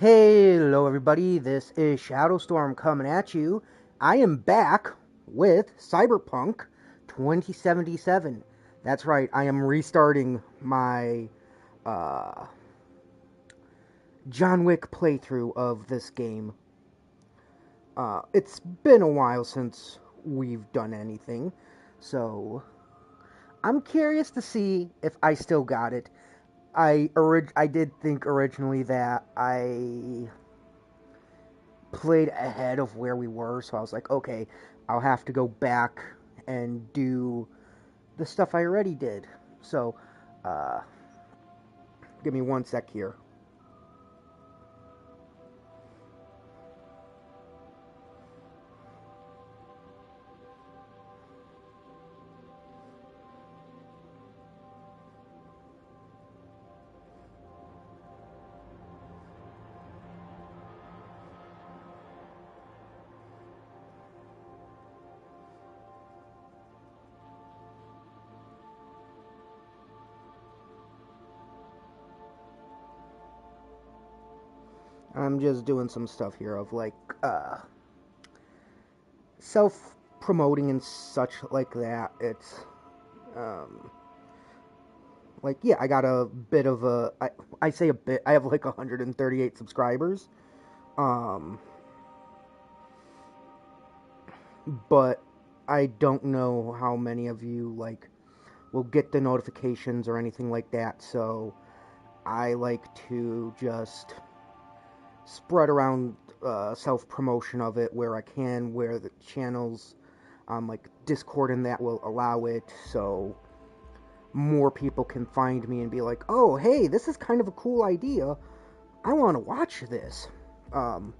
Hello, everybody. This is Shadowstorm coming at you. I am back with Cyberpunk 2077. That's right, I am restarting my uh, John Wick playthrough of this game. It's been a while since we've done anything, so I'm curious to see if I still got it. I did think originally that I played ahead of where we were, so I was like, okay, I'll have to go back and do the stuff I already did. So, uh, give me one sec here. I'm just doing some stuff here of like, self promoting and such like that. It's, um, like, yeah, I got a bit of I say a bit, I have like 138 subscribers. Um, but I don't know how many of you, like, will get the notifications or anything like that, so I like to just spread around self promotion of it where I can, where the channels, like Discord and that will allow it, so more people can find me and be like, oh, hey, this is kind of a cool idea. I want to watch this. Um,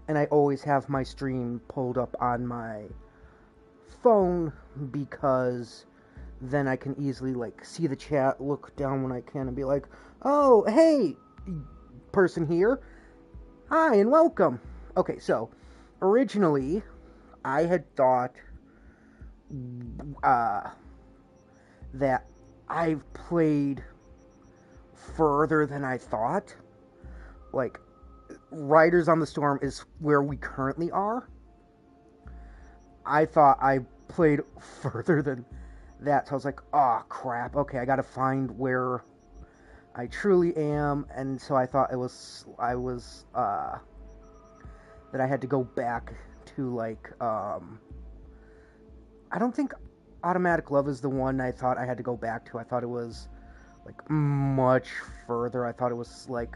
and I always have my stream pulled up on my phone because then I can easily like see the chat, look down when I can, and be like, "Oh, hey, person here, hi and welcome." Okay, so originally I had thought uh, that I've played further than I thought. Like, Riders on the Storm is where we currently are. I thought I played further than that, so I was like, oh crap, okay, I gotta find where I truly am, and so I thought that I had to go back to, like, I don't think Automatic Love is the one I thought I had to go back to. I thought it was, like, much further. I thought it was, like,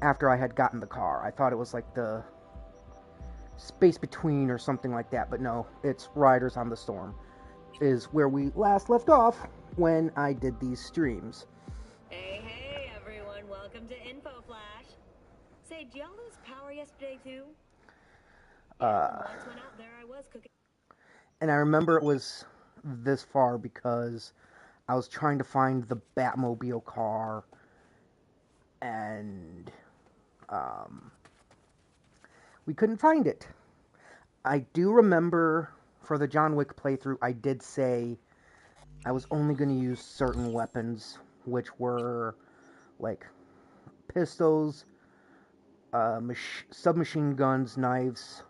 after I had gotten the car. I thought it was, like, the space between or something like that, but no, it's Riders on the Storm is where we last left off when I did these streams. Hey, everyone. Welcome to Info Flash. Say, did y'all lose power yesterday, too? Lights went out there. I was cooking. And I remember it was this far because I was trying to find the Batmobile car, and we couldn't find it. I do remember for the John Wick playthrough, I did say I was only going to use certain weapons, which were like pistols, submachine guns, knives,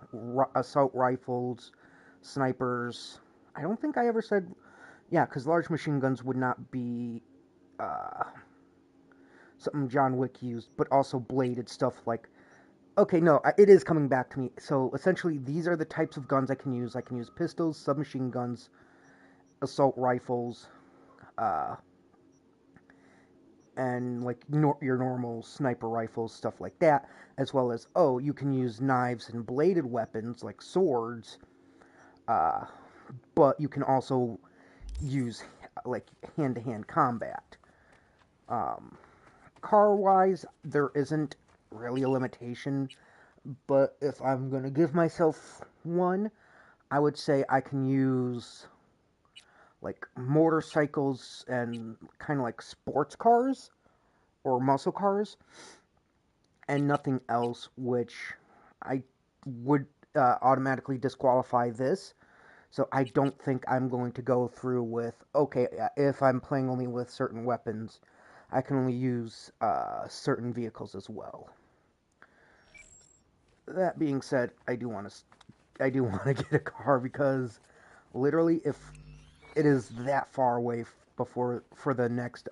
assault rifles, snipers. I don't think I ever said, yeah, because large machine guns would not be something John Wick used, but also bladed stuff like. Okay, no, it is coming back to me. So essentially, these are the types of guns I can use. I can use pistols, submachine guns, assault rifles, uh, and like your normal sniper rifles, stuff like that, as well as, oh, you can use knives and bladed weapons like swords, uh, but you can also use like hand-to-hand combat. Um, Car-wise, there isn't really a limitation, but if I'm gonna give myself one, I would say I can use like motorcycles and kind of like sports cars or muscle cars and nothing else, which I would automatically disqualify this. So I don't think I'm going to go through with, okay, if I'm playing only with certain weapons, I can only use certain vehicles as well. That being said, I do want to get a car because literally, if it is that far away before for the next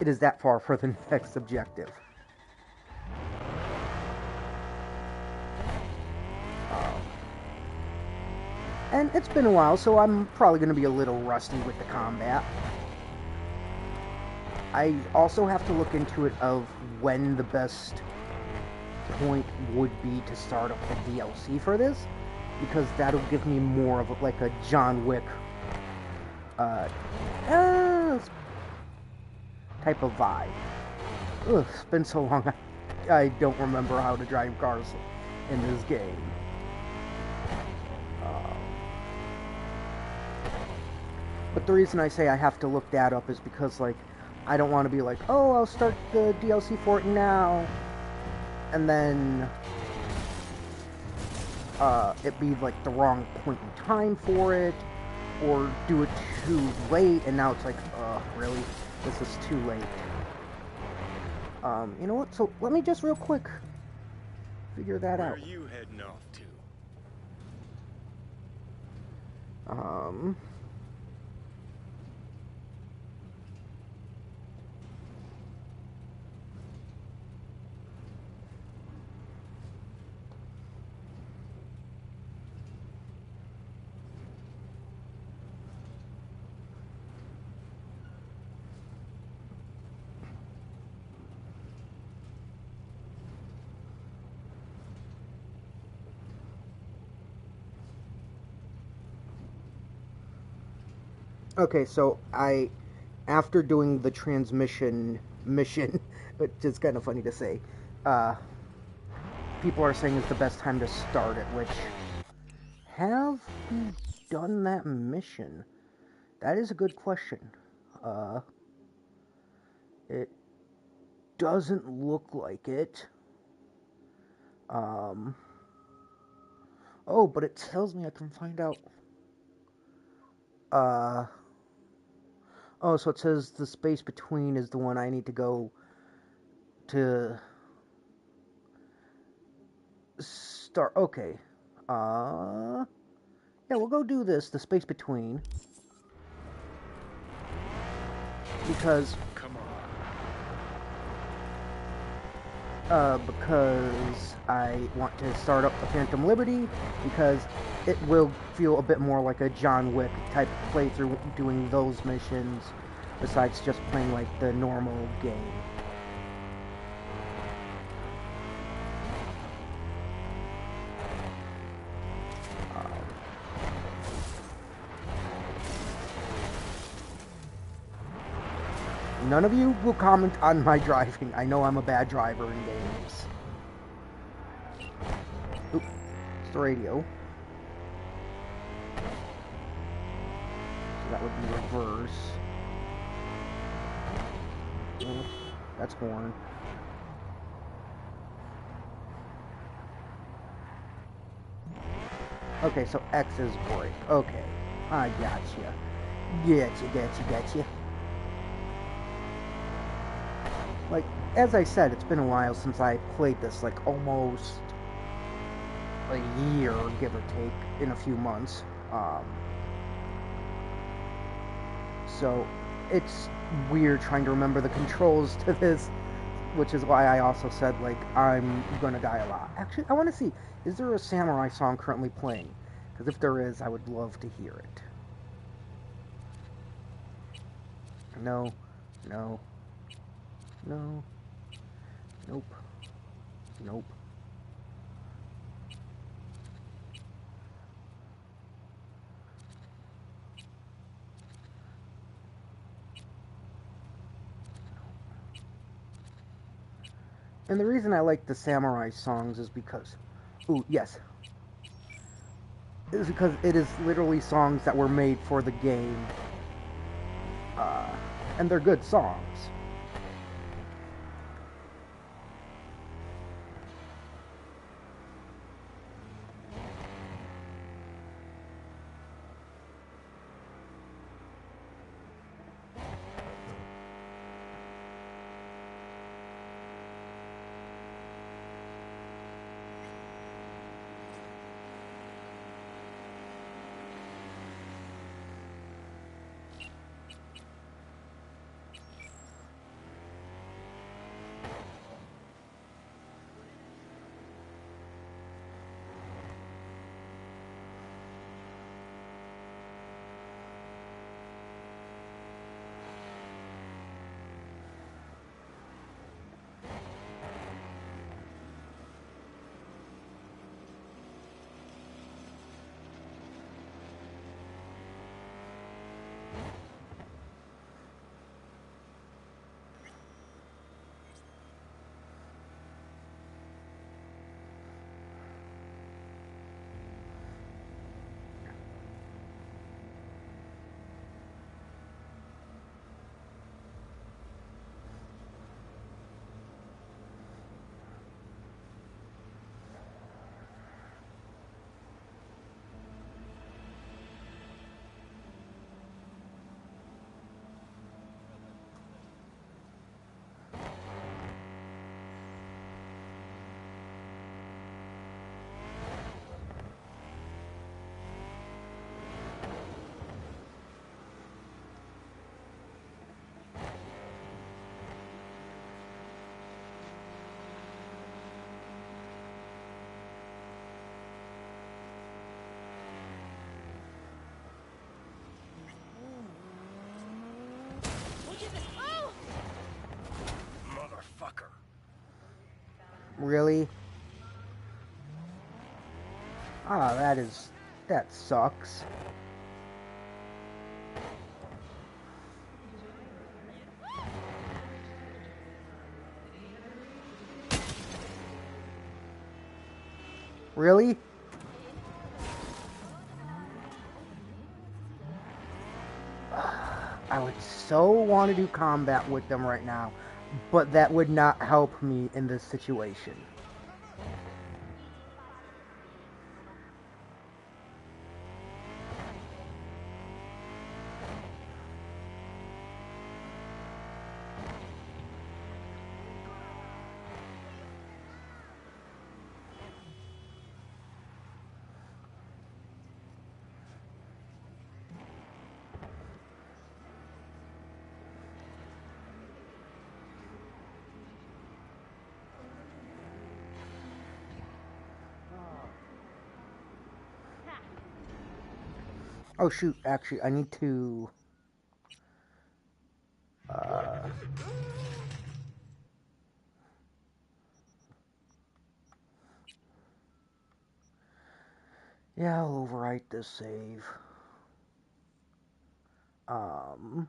it is that far for the next objective. And it's been a while, so I'm probably going to be a little rusty with the combat. I also have to look into it of when the best point would be to start up the DLC for this, because that'll give me more of like a John Wick type of vibe. Ugh, it's been so long, I don't remember how to drive cars in this game. But the reason I say I have to look that up is because, like, I don't want to be like, oh, I'll start the DLC for it now, and then it be, like, the wrong point in time for it, or do it too late, and now it's like, really? This is too late. You know what? So, let me just real quick figure that out. Where are you heading off to? Okay, so after doing the transmission mission, which is kind of funny to say, people are saying it's the best time to start it, which, have we done that mission? That is a good question. It doesn't look like it. Oh, but it tells me I can find out. Oh, so it says the space between is the one I need to go to start. Okay. Yeah, we'll go do this, the space between. Because I want to start up the Phantom Liberty, because it will feel a bit more like a John Wick type playthrough doing those missions, besides just playing like the normal game. None of you will comment on my driving. I know I'm a bad driver in games. Oops, it's the radio. So that would be reverse. That's horn. Okay, so X is brake. Okay, I gotcha. Gotcha. Like, as I said, it's been a while since I played this, like almost a year, give or take, in a few months. So it's weird trying to remember the controls to this, which is why I also said, like, I'm gonna die a lot. Actually, I want to see, is there a samurai song currently playing? Because if there is, I would love to hear it. No. Nope. And the reason I like the samurai songs is because, is because it is literally songs that were made for the game, and they're good songs. Really? Ah, that sucks. Really? I would so want to do combat with them right now, but that would not help me in this situation. Oh shoot, actually, I need to... yeah, I'll overwrite this save. So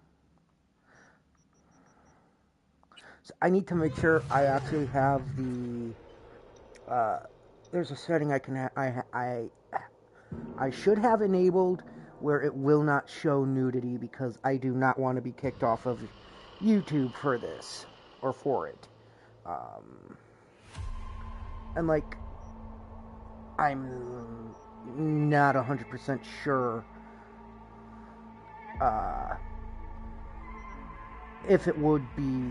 I need to make sure I actually have the... there's a setting I can I should have enabled where it will not show nudity because I do not want to be kicked off of YouTube for this or for it. And like, I'm not 100% sure if it would be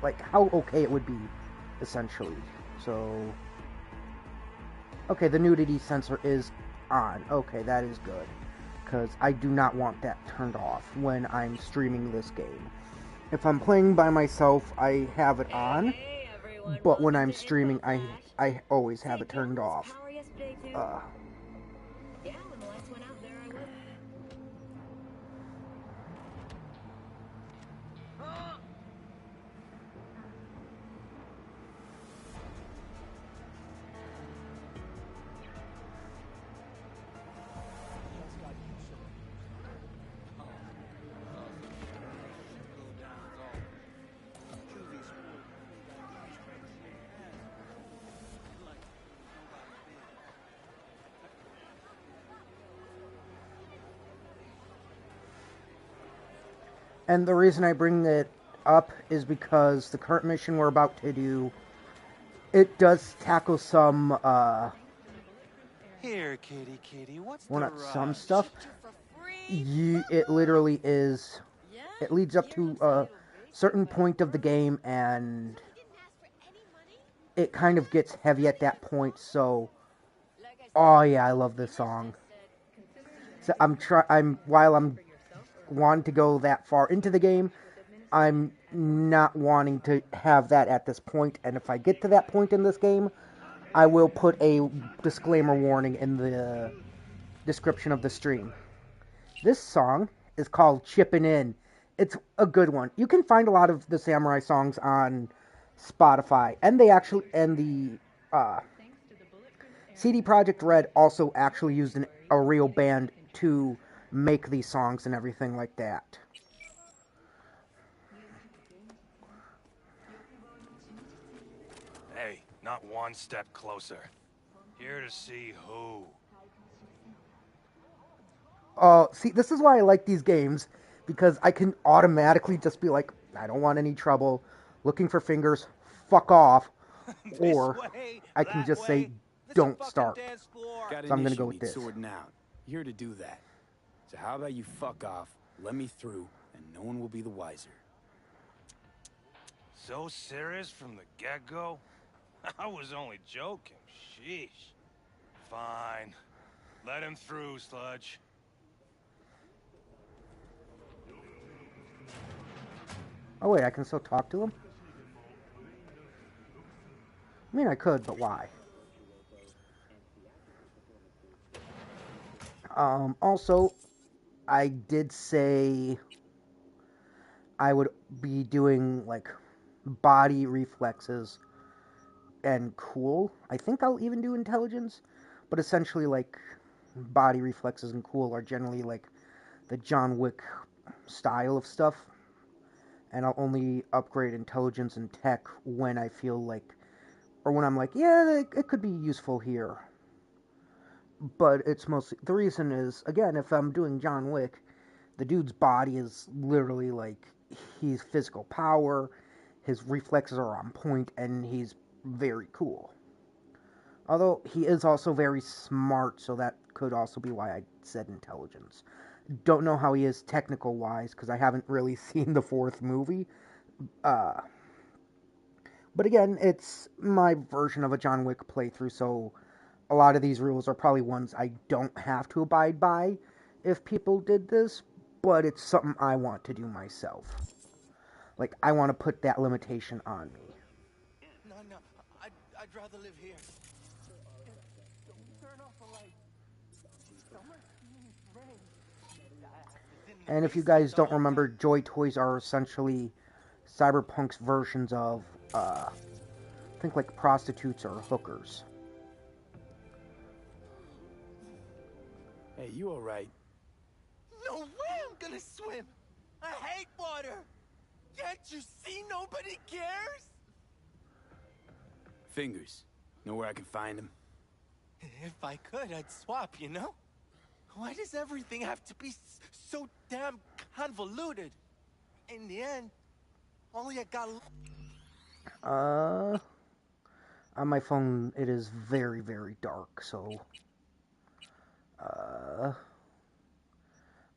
like how okay it would be essentially. So okay, the nudity sensor is on. Okay, that is good. Because I do not want that turned off when I'm streaming this game. If I'm playing by myself, I have it on. Hey everyone, But when welcome I'm to streaming, Info I always Flash. have it Say, do you turned all lose off. power yesterday too? Yeah, when the lights went out, there I was. And the reason I bring it up is because the current mission we're about to do, it does tackle some, Here, kitty, what's well, the not some rush? stuff. It literally is, it leads up to a certain point of the game, and it kind of gets heavy at that point, so, oh yeah, I love this song. So while I'm wanting to go that far into the game, I'm not wanting to have that at this point, and if I get to that point in this game, I will put a disclaimer warning in the description of the stream. This song is called Chippin' In. It's a good one. You can find a lot of the Samurai songs on Spotify, and the CD Projekt Red also actually used a real band to make these songs and everything like that. Hey, not one step closer. Here to see who. See, this is why I like these games, because I can automatically just be like, I don't want any trouble, looking for fingers, fuck off, or way, I can just say, don't start. Got So an I'm gonna issue go with needs this. sorting out. You're here to do that. So how about you fuck off, let me through, and no one will be the wiser. So serious from the get-go? I was only joking. Sheesh. Fine. Let him through, Sludge. Oh wait, I can still talk to him? I mean, I could, but why? Also, I did say I would be doing, like, body reflexes and cool. I think I'll even do intelligence, but essentially, like, body reflexes and cool are generally, like, the John Wick style of stuff. And I'll only upgrade intelligence and tech when I feel like, or when I'm like, yeah, it could be useful here. But it's mostly, the reason is, again, if I'm doing John Wick, the dude's body is literally like, he's physical power, his reflexes are on point, and he's very cool. Although, he is also very smart, so that could also be why I said intelligence. Don't know how he is technical-wise, because I haven't really seen the fourth movie. But again, it's my version of a John Wick playthrough, so a lot of these rules are probably ones I don't have to abide by if people did this, but it's something I want to do myself. Like, I want to put that limitation on me. No, I'd rather live here. Don't turn off the light. Summer means rain. And if you guys don't remember, Joy Toys are essentially Cyberpunk's versions of, I think, like, prostitutes or hookers. Hey, you alright? No way I'm gonna swim. I hate water. Can't you see nobody cares? Fingers. Know where I can find him? If I could, I'd swap, you know? Why does everything have to be so damn convoluted? In the end, only I got... On my phone, it is very, very dark, so...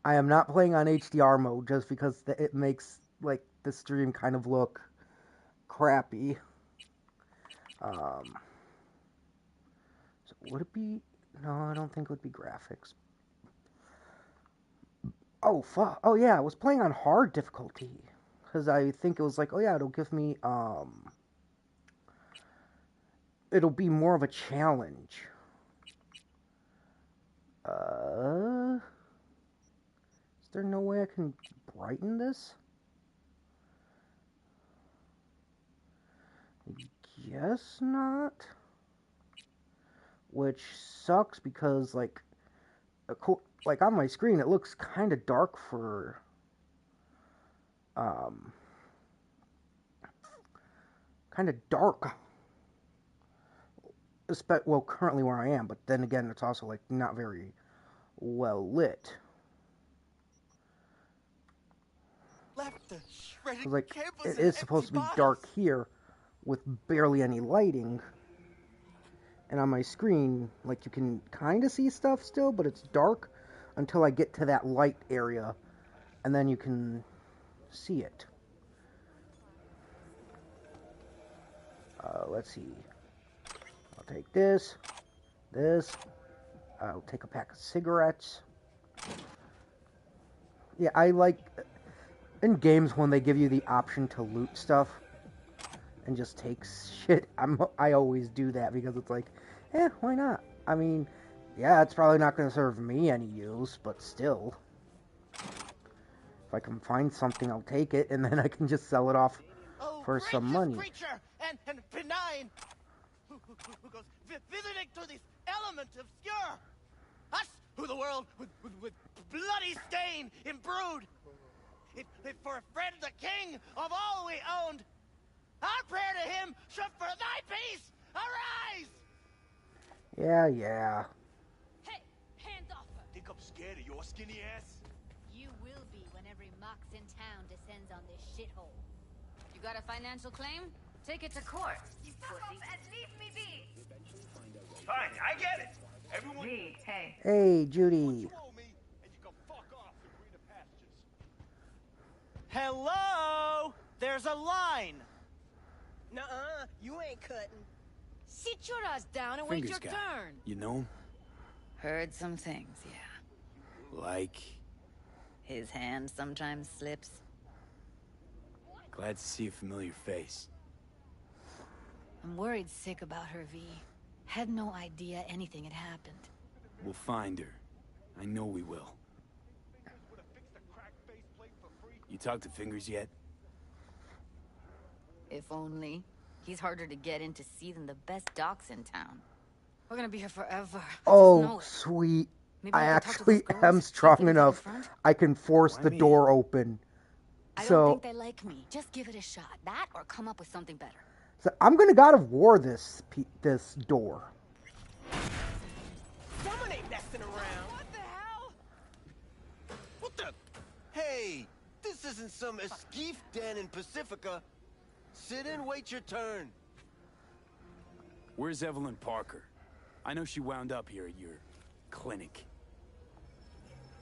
I am not playing on HDR mode just because it makes, like, the stream kind of look crappy. So would it be... No, I don't think it would be graphics. Oh, fuck. Oh, yeah, I was playing on hard difficulty. Because I think it was like, oh, yeah, it'll give me, it'll be more of a challenge. Is there no way I can brighten this? I guess not. Which sucks because, like, like on my screen, it looks kind of dark for, kind of dark. Well, currently where I am, but then again, it's also, like, not very well lit. Because, like, it is supposed to be dark here with barely any lighting. And on my screen, like, you can kind of see stuff still, but it's dark until I get to that light area, and then you can see it. Let's see. I'll take this. I'll take a pack of cigarettes. Yeah, I like... In games, when they give you the option to loot stuff and just take shit, I always do that because it's like, why not? I mean, yeah, it's probably not going to serve me any use, but still. If I can find something, I'll take it, and then I can just sell it off for some money. Creature and benign, who goes visiting to this element obscure. Us, who the world with bloody stain imbrued. If for a friend the king of all we owned, our prayer to him should for thy peace arise! Yeah. Hey, hands off her! Think I'm scared of your skinny ass? You will be when every mox in town descends on this shithole. You got a financial claim? Take it to court, you pussy. Fuck off and leave me be! Fine, I get it. Everyone... Hey, hey. Hey, Judy. You owe me, and you can fuck off to greener pastures. Hello? There's a line. Nuh-uh, you ain't cutting. Sit your ass down and wait Fingers your guy. turn. You know him? Heard some things, yeah. Like... His hand sometimes slips. Glad to see a familiar face. I'm worried sick about her, V. Had no idea anything had happened. We'll find her. I know we will. You talked to Fingers yet? If only. He's harder to get in to see than the best docs in town. We're gonna be here forever. I just know Oh, it. sweet. Maybe I we can talk to actually those girls, am see if strong we can get in enough. front. I can force Why the me? door open. I don't So, think they like me. Just give it a shot. That or come up with something better. so I'm gonna God of War this door. Someone ain't messing around. What the hell? What the? Hey, this isn't some esquif den in Pacifica. Sit and wait your turn. Where's Evelyn Parker? I know she wound up here at your clinic.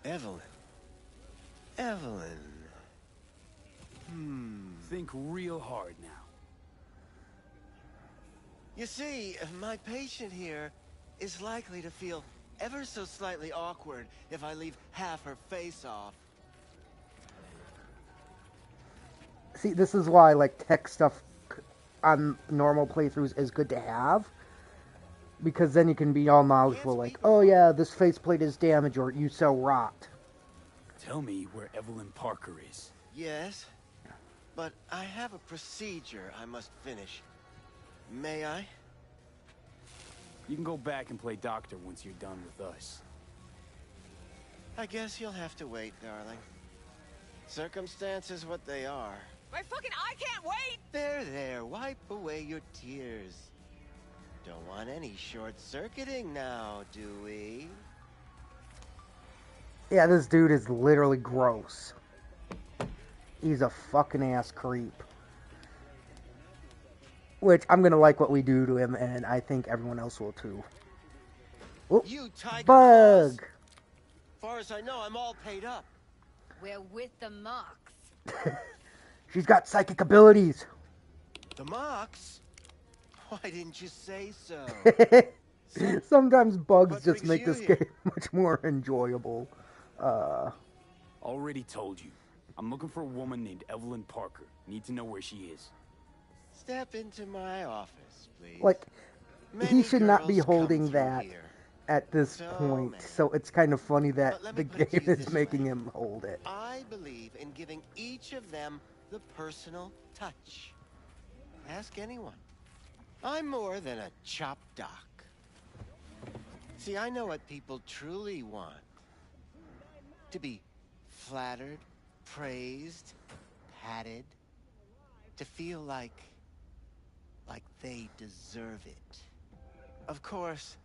Evelyn. Think real hard now. You see, my patient here is likely to feel ever so slightly awkward if I leave half her face off. See, this is why, like, tech stuff on normal playthroughs is good to have. Because then you can be all knowledgeable, like, oh yeah, this faceplate is damaged, or you sell rot. Tell me where Evelyn Parker is. Yes, but I have a procedure I must finish. May I? You can go back and play doctor once you're done with us. I guess you'll have to wait, darling. Circumstances what they are. My fucking eye can't wait! There, wipe away your tears. Don't want any short-circuiting now, do we? Yeah, this dude is literally gross. He's a fucking ass creep. Which, I'm gonna like what we do to him, and I think everyone else will too. Oop, You tiger bug! claws. Far as I know, I'm all paid up. We're with the Mox. She's got psychic abilities. The Mox? Why didn't you say so? Sometimes bugs What just brings make you this here? game much more enjoyable. Already told you. I'm looking for a woman named Evelyn Parker. Need to know where she is. Step into my office, please. Like, he Many should not be girls come holding through that here. at this So point, many. so it's kind of funny that But let the me put it to game you is this making way. him hold it. I believe in giving each of them the personal touch. Ask anyone. I'm more than a chop doc. See, I know what people truly want. To be flattered, praised, patted. To feel like they deserve it. Of course,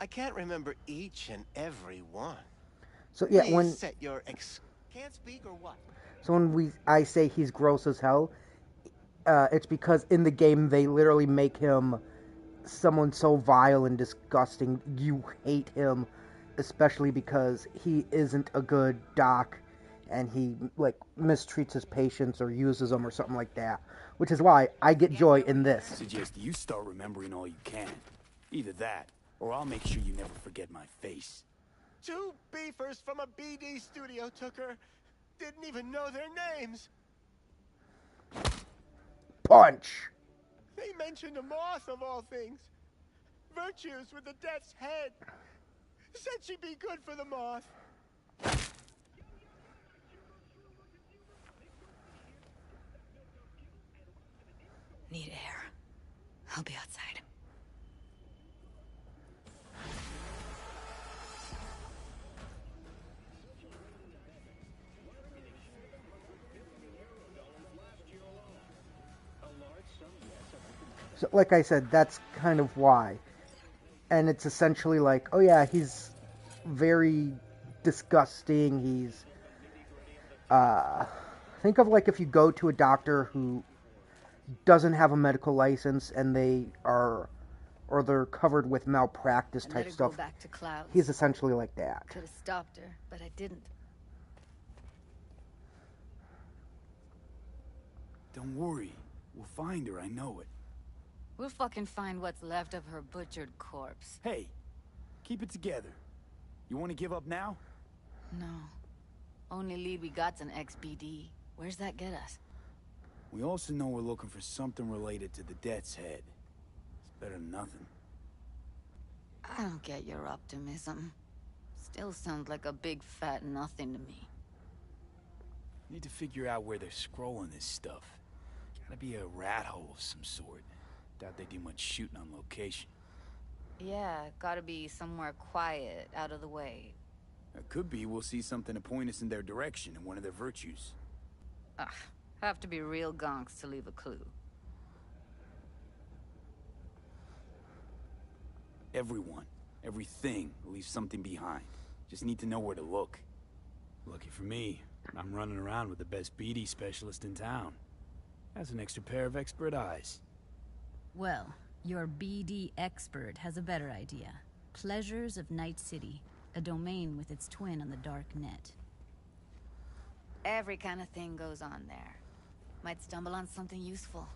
I can't remember each and every one. So yeah, Please set your can't speak or what? when I say he's gross as hell, it's because in the game they literally make him someone so vile and disgusting you hate him, especially because he isn't a good doc and he like mistreats his patients or uses them or something like that. Which is why I get joy in this. Suggest you start remembering all you can. Either that, or I'll make sure you never forget my face. 2 beefers from a BD studio took her. Didn't even know their names. Punch! They mentioned a moth of all things. Virtues with the death's head. Said she'd be good for the moth. Need air. I'll be outside. So, like I said, that's kind of why. And it's essentially like, oh yeah, he's very disgusting. He's, think of like if you go to a doctor who doesn't have a medical license and or they're covered with malpractice I let type her stuff. go back to Clouds. He's essentially like that. Could have stopped her, but I didn't. Don't worry. We'll find her, I know it. We'll fucking find what's left of her butchered corpse. Hey, keep it together. You want to give up now? No. Only lead we got's an XBD. Where's that get us? We also know we're looking for something related to the Death's Head. It's better than nothing. I don't get your optimism. Still sounds like a big fat nothing to me. Need to figure out where they're scrolling this stuff. Gotta be a rat hole of some sort. Doubt they do much shooting on location. Yeah, gotta be somewhere quiet, out of the way. It could be we'll see something to point us in their direction and one of their virtues. Ugh, have to be real gonks to leave a clue. Everyone, everything leaves something behind. Just need to know where to look. Lucky for me, I'm running around with the best BD specialist in town. Has an extra pair of expert eyes. Well, your BD expert has a better idea. Pleasures of Night City, a domain with its twin on the dark net. Every kind of thing goes on there. Might stumble on something useful.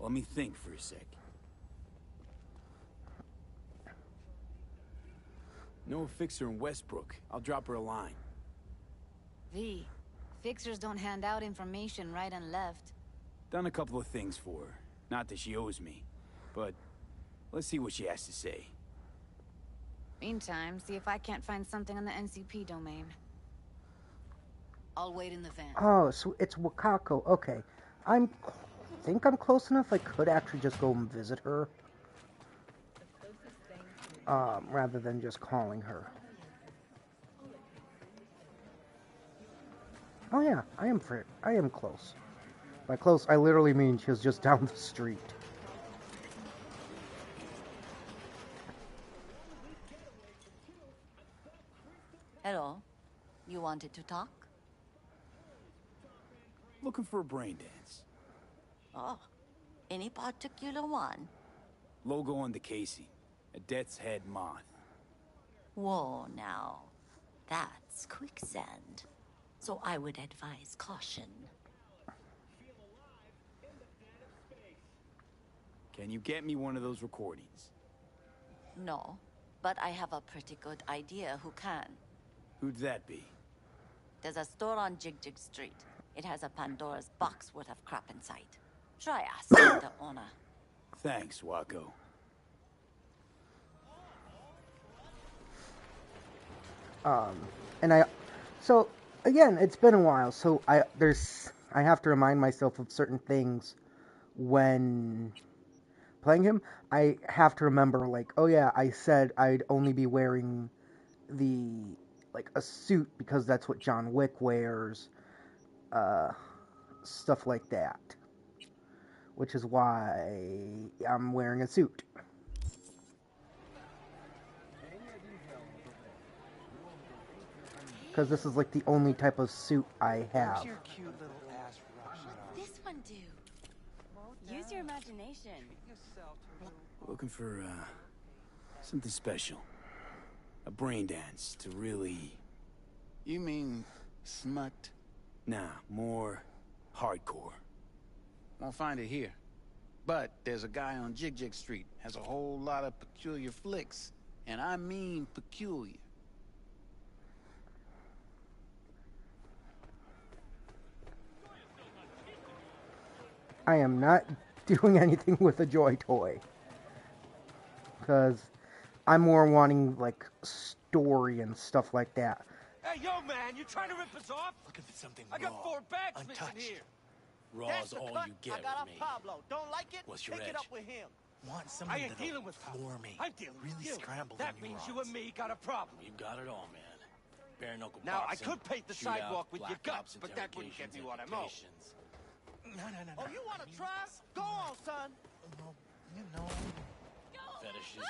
Let me think for a sec. Know a fixer in Westbrook. I'll drop her a line. V, fixers don't hand out information right and left. Done a couple of things for her. Not that she owes me, but let's see what she has to say. Meantime, see if I can't find something on the NCP domain. I'll wait in the van. Oh, so it's Wakako. Okay. I think I'm close enough. I could actually just go and visit her. Rather than just calling her. Oh yeah, I am close. By close, I literally mean she was just down the street. Hello. You wanted to talk? Looking for a brain dance. Oh, any particular one? Logo on the casing. A death's head moth. Whoa, now. That's quicksand. So I would advise caution. Can you get me one of those recordings? No, but I have a pretty good idea who can. Who'd that be? There's a store on Jig Jig Street. It has a Pandora's box worth of crap inside. Try asking the owner. Thanks, Wako. So again, it's been a while, so I have to remind myself of certain things when playing him. I have to remember, like, oh yeah, I said I'd only be wearing a suit because that's what John Wick wears, stuff like that, which is why I'm wearing a suit. Because this is like the only type of suit I have. Where's your cute little ass Russian? This one do. Use your imagination. Looking for, something special. A brain dance to really... You mean smut? Nah, more hardcore. Won't find it here. But there's a guy on Jig Jig Street, has a whole lot of peculiar flicks. And I mean peculiar. I am not doing anything with a Joy Toy. Because I'm more wanting, like, story and stuff like that. Hey, yo, man, you trying to rip us off? Looking for something I got raw, 4 bags untouched. missing here. Raw's That's the all cut. you get I got with me. a Pablo. Don't like it? What's your Take it edge? up with him. Want someone I ain't that'll dealing with floor me. I'm dealing really with you. scramble That on means you you and me got a problem. You got it all, man. Bare knuckle Now, I boxing, could paint the shootout, sidewalk with your black guts, ops but that wouldn't get me what I'm owed. interrogations. No. Oh, you want to try? Go on, son. Well, you know. Fetishes.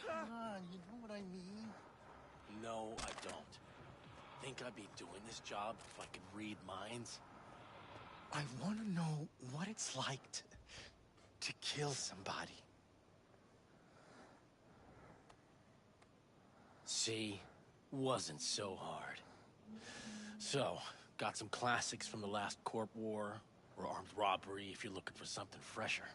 Come on, you know what I mean? No, I don't. Think I'd be doing this job if I could read minds? I want to know what it's like to kill somebody. See? Wasn't so hard. So, got some classics from the last Corp War, or armed robbery if you're looking for something fresher.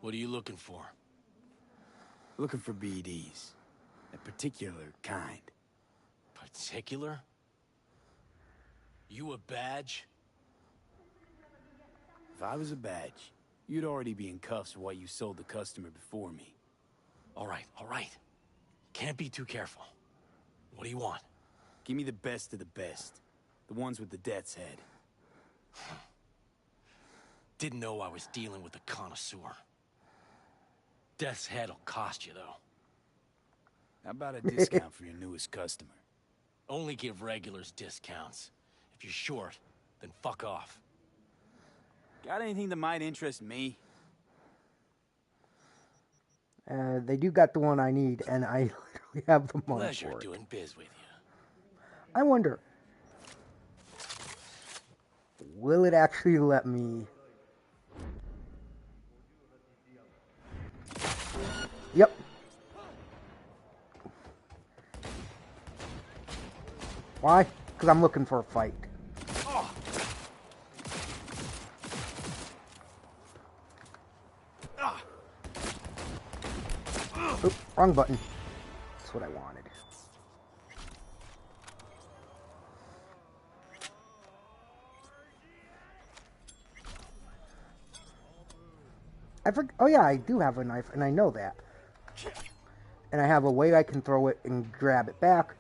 What are you looking for? Looking for BDs. A particular kind. Particular? You a badge? If I was a badge, You'd already be in cuffs for what you sold the customer before me. All right, all right. Can't be too careful. What do you want? Give me the best of the best. The ones with the death's head. Didn't know I was dealing with a connoisseur. Death's head'll cost you, though. How about a discount for your newest customer? Only give regulars discounts. If you're short, then fuck off. Got anything that might interest me? They do got the one I need, and I literally have the money Pleasure for it. doing biz with you. I wonder, will it actually let me? Yep. Why? Because I'm looking for a fight. Oop, wrong button. That's what I wanted. Oh yeah, I do have a knife, and I know that. And I have a way I can throw it and grab it back,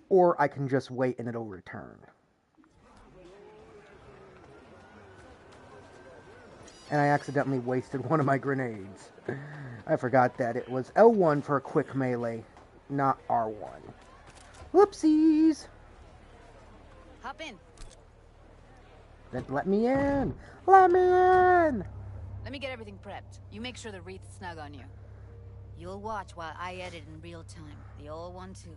or I can just wait and it'll return. And I accidentally wasted one of my grenades. I forgot that it was L1 for a quick melee, not R1. Whoopsies! Hop in. Then let me in! Let me in! Let me get everything prepped. You make sure the wreath's snug on you. You'll watch while I edit in real time. The old one, too.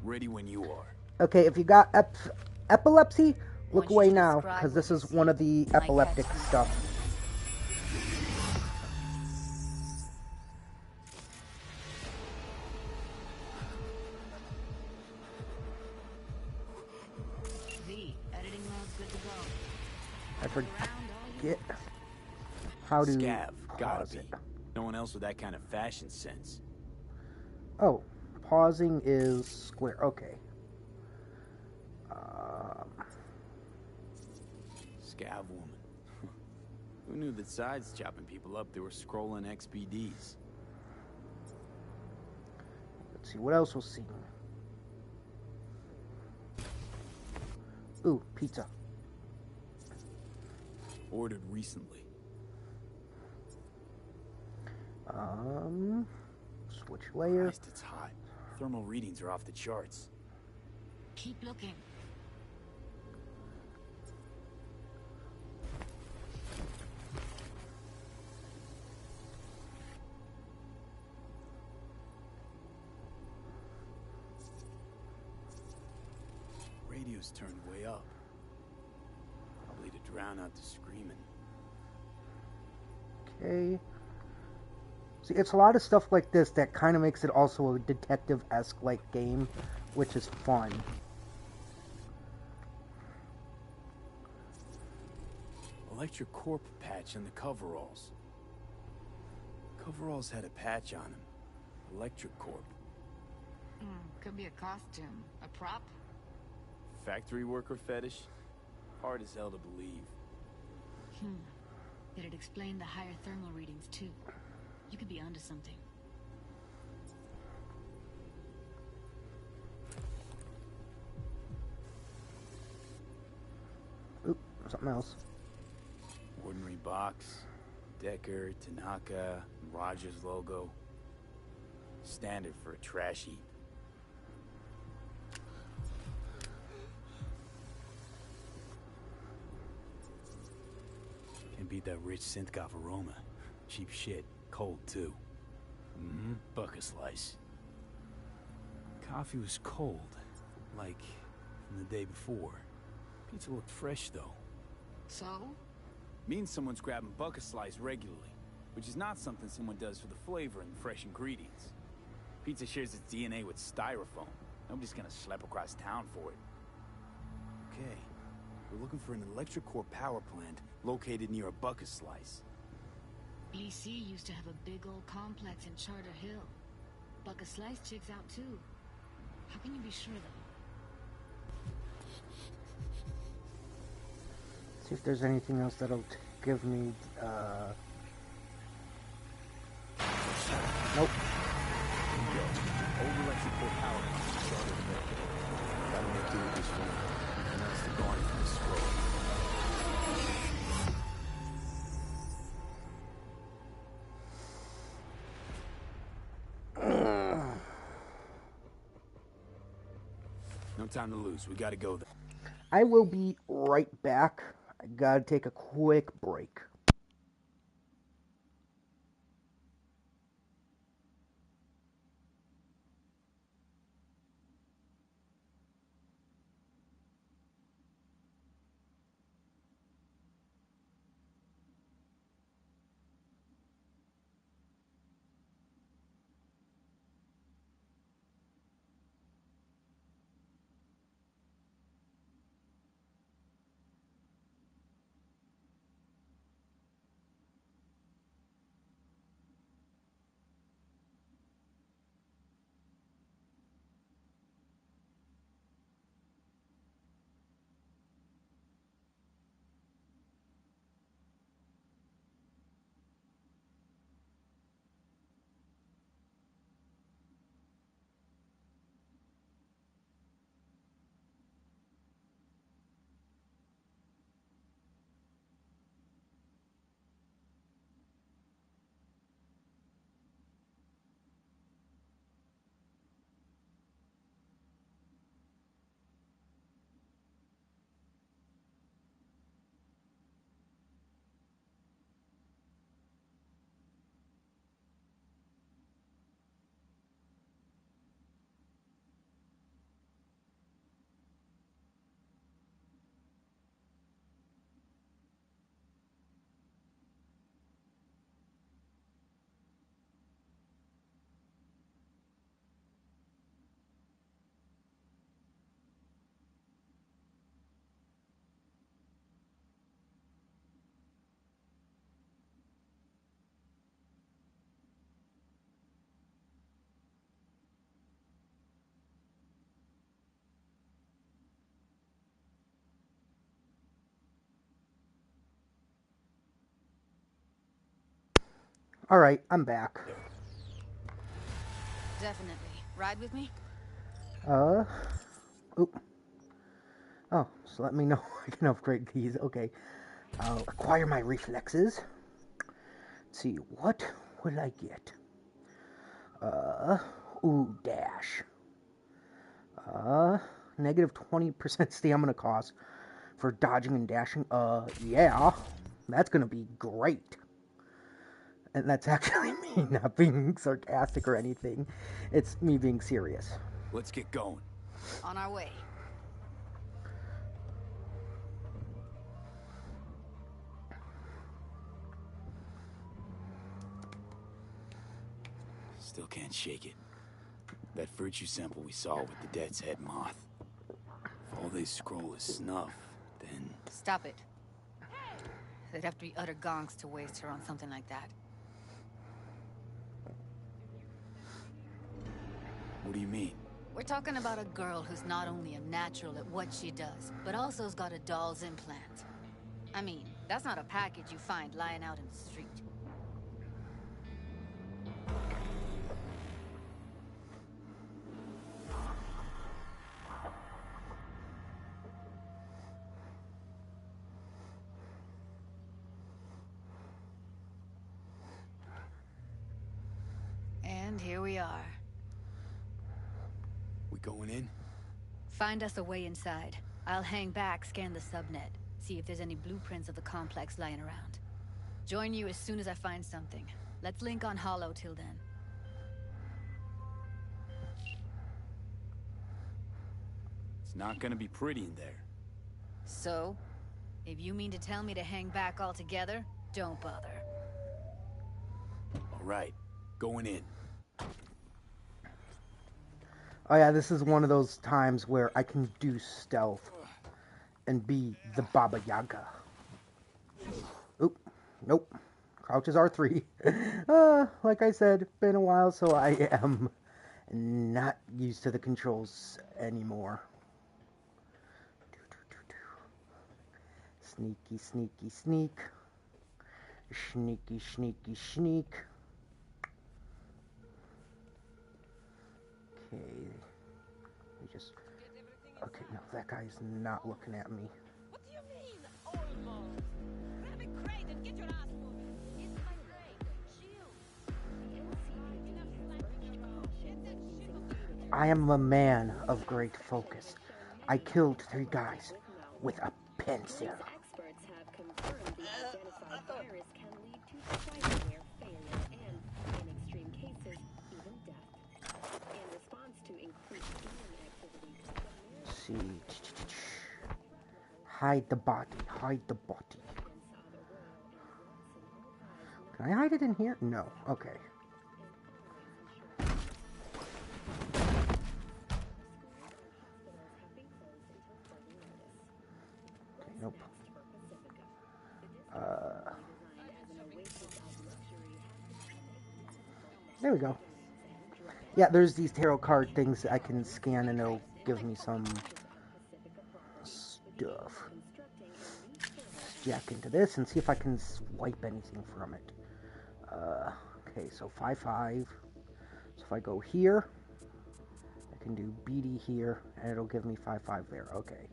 Ready when you are. Okay, if you got epilepsy, look away now, because this is one of the epileptic stuff. Editing mode's good to go. I forget how to Scav, gotta pause be. it. No one else with that kind of fashion sense. Oh, pausing is square. Okay. Scav woman. Who knew that sides chopping people up, they were scrolling XBDs? Let's see, what else we'll see. Ooh, pizza. Ordered recently. Switch layer. Christ, it's hot. Thermal readings are off the charts. Keep looking. Radio's turned way up. Probably to drown out the screaming. Okay. See, it's a lot of stuff like this that kind of makes it also a detective-esque like game, which is fun. Electric Corp patch on the coveralls. Coveralls had a patch on them. Electric Corp. Could be a costume. A prop? Factory worker fetish? Hard as hell to believe. Did it explain the higher thermal readings too? You could be onto something. Oop, something else. Ordinary box. Decker, Tanaka, Rogers logo. Standard for a trash heap. Can't beat that rich synth-goth aroma. Cheap shit. Cold, too. Bucket slice. Coffee was cold. Like from the day before. Pizza looked fresh, though. So? Means someone's grabbing bucket slice regularly. Which is not something someone does for the flavor and fresh ingredients. Pizza shares its DNA with styrofoam. Nobody's gonna schlep across town for it. Okay. We're looking for an electric core power plant located near a bucket slice. BC used to have a big old complex in Charter Hill. Bucket Slice checks out too. How can you be sure though? See if there's anything else that'll give me, nope. Old electrical power started there. Gotta make do with this one. And that's the going from the scroll. No time to lose. We gotta go there. I will be right back. I gotta take a quick break. Alright, I'm back. Definitely. Ride with me? Oop. Oh, so let me know I can upgrade these. Okay. I'll acquire my reflexes. Let's see, what will I get? Dash. Negative 20% stamina cost for dodging and dashing. Yeah. That's gonna be great. And that's actually me not being sarcastic or anything. It's me being serious. Let's get going. On our way. Still can't shake it. That virtue sample we saw with the death's head moth. If all they scroll is snuff, then... Stop it. They'd have to be utter gonks to waste her on something like that. What do you mean? We're talking about a girl who's not only a natural at what she does, but also's got a doll's implant. I mean, that's not a package you find lying out in the street. And here we are. We going in? Find us a way inside. I'll hang back, scan the subnet, see if there's any blueprints of the complex lying around. Join you as soon as I find something. Let's link on Hollow till then. It's not gonna be pretty in there. So? If you mean to tell me to hang back altogether, don't bother. All right, going in. Oh yeah, this is one of those times where I can do stealth and be the Baba Yaga. Oop, nope. Crouch is R3. Like I said, been a while, so I am not used to the controls anymore. It's Sneaky, sneaky, sneak. Sneaky, sneaky, sneak. Okay. We just... Okay, no, that guy's not looking at me. What do you mean, almost? Grab a crate and get your ass moving. It's my crate. Shield. I am a man of great focus. I killed 3 guys with a pencil. Experts have confirmed the identified virus can lead to spinal failure and, in extreme cases, even death. In response to increased healing activity, See. Hide the body. Hide the body. Can I hide it in here? No. Okay. Nope. There we go. Yeah, there's these tarot card things I can scan and it'll give me some stuff. Let's jack into this and see if I can swipe anything from it. Okay, so 5-5. So if I go here, I can do BD here and it'll give me 5-5 there. Okay.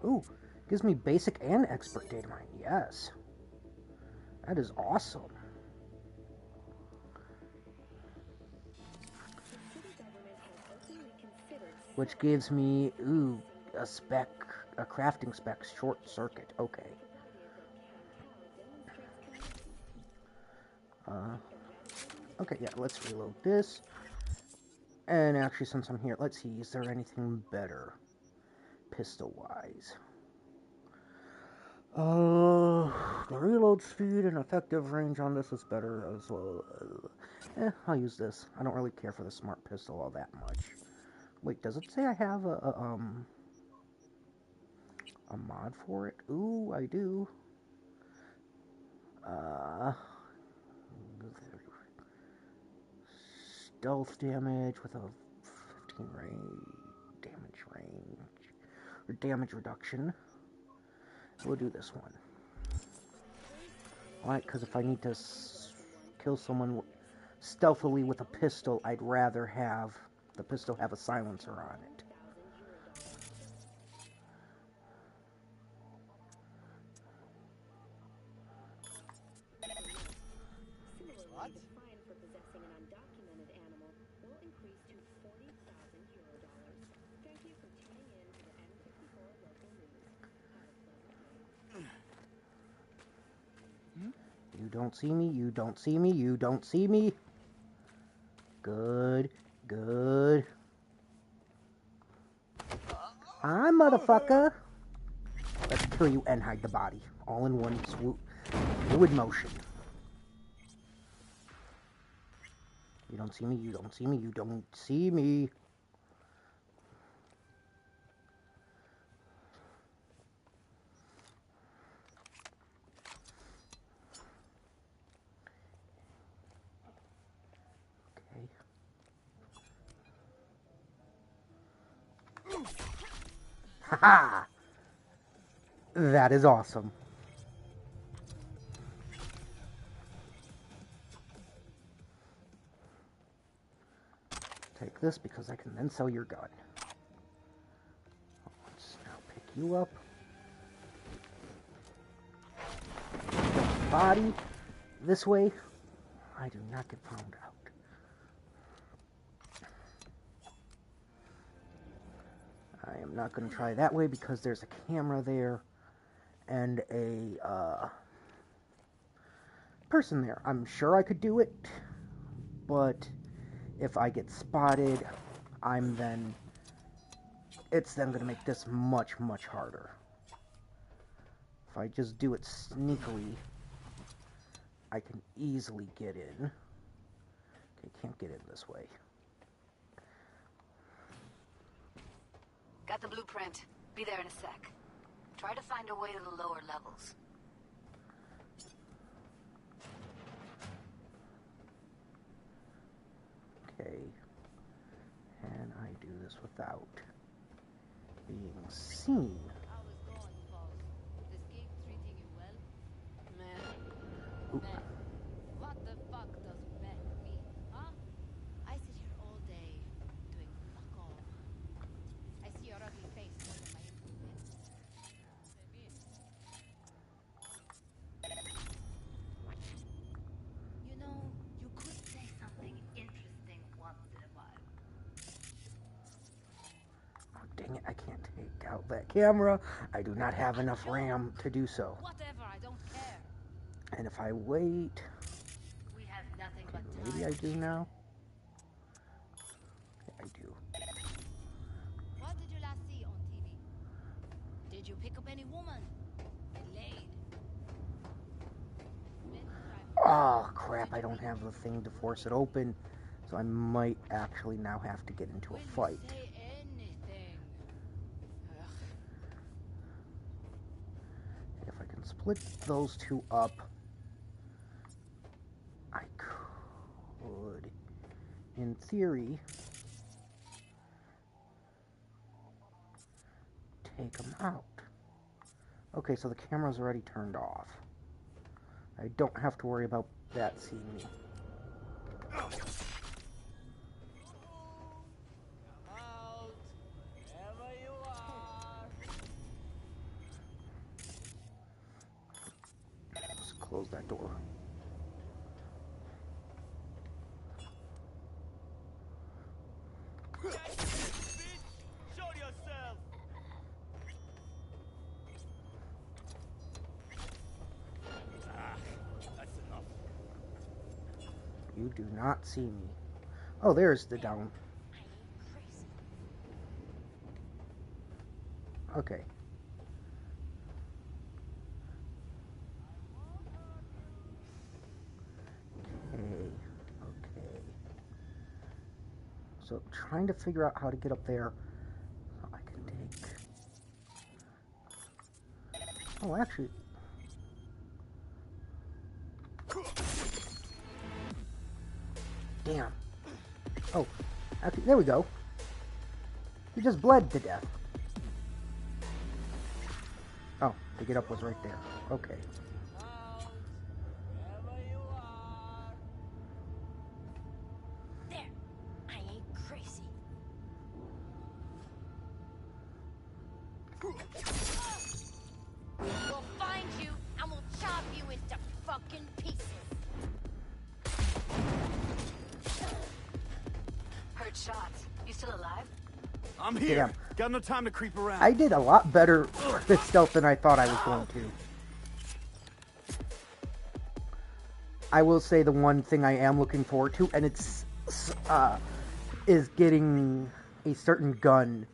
Ooh, gives me basic and expert data mine. Yes. That is awesome. Which gives me, ooh, a crafting spec, short circuit. Okay. Okay, yeah, let's reload this. And actually, since I'm here, let's see, is there anything better? Pistol-wise. The reload speed and effective range on this is better as well. I'll use this. I don't really care for the smart pistol all that much. Wait, does it say I have a mod for it? Ooh, I do. Stealth damage with a 15 damage range. Or damage reduction. We'll do this one. Alright, because if I need to kill someone stealthily with a pistol, I'd rather have the pistol have a silencer on it. What? The fine for possessing an undocumented animal will increase to €40,000. Thank you for tuning in to the N54 local news. Have a pleasant day. You don't see me, you don't see me, you don't see me. Good, good. Hi, motherfucker. Let's kill you and hide the body. All in one swoop. Fluid motion. You don't see me, you don't see me, you don't see me. Haha! That is awesome. Take this because I can then sell your gun. Let's now pick you up. Body this way. I do not get found out. I am not going to try that way because there's a camera there and a person there. I'm sure I could do it, but if I get spotted, it's then going to make this much, much harder. If I just do it sneakily, I can easily get in. Okay, can't get in this way. Got the blueprint. Be there in a sec. Try to find a way to the lower levels. Okay. And I do this without being seen. How is going, boss? This gig treating you well? Meh. Ooh. Meh. What the fuck does meh mean, huh? I sit here all day, doing fuck all. I see your ugly face more than my improvements. You know, you could say something interesting once in a while. Oh, dang it, I can't take out that camera. I do not have enough RAM to do so. Whatever, I don't care. And if I wait, We have nothing but maybe time. I do now. Yeah, I do. What did you last see on TV? Did you pick up any woman? Get laid? Oh, crap, I don't have the thing to force it open. So I might actually now have to get into a fight. Say anything. If I can split those two up, I could, in theory, take them out. Okay, so the camera's already turned off. I don't have to worry about that seeing me. Come out, wherever you are. Let's close that door. Bitch, show yourself. That's enough. You do not see me. Oh, there's the down. Okay. Okay. So trying to figure out how to get up there. So I can take. Oh, actually. Damn. Oh, actually, there we go. He just bled to death. Oh, the get up was right there. Okay. There. I ain't crazy. We'll find you and we'll chop you into fucking pieces. Heard shots. You still alive? I'm here. Damn. Got no time to creep around. I did a lot better with stealth than I thought I was going to. I will say the one thing I am looking forward to, and it's is getting a certain gun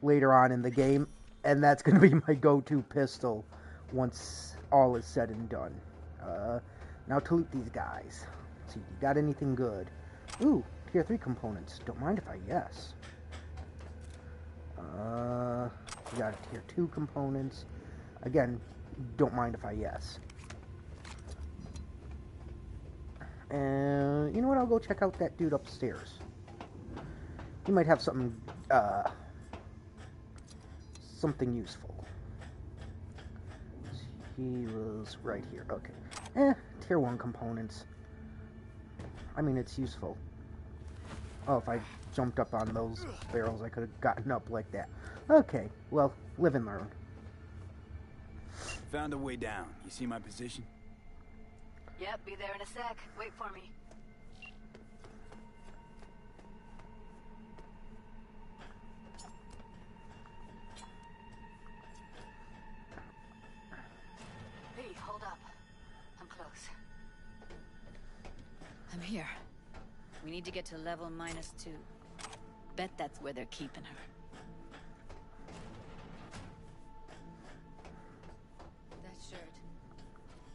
later on in the game, and that's going to be my go-to pistol once all is said and done. Now to loot these guys. Let's see, you got anything good? Ooh, tier 3 components. Don't mind if I yes. We got tier 2 components. Again, don't mind if I yes. And you know what? I'll go check out that dude upstairs. He might have something, something useful. He was right here. Okay. Tier 1 components. I mean, it's useful. Oh, if I jumped up on those barrels, I could have gotten up like that. Okay, well, live and learn. Found a way down. You see my position? Yep, be there in a sec. Wait for me. Hey, hold up. I'm close. I'm here. We need to get to level -2. Bet that's where they're keeping her. That shirt.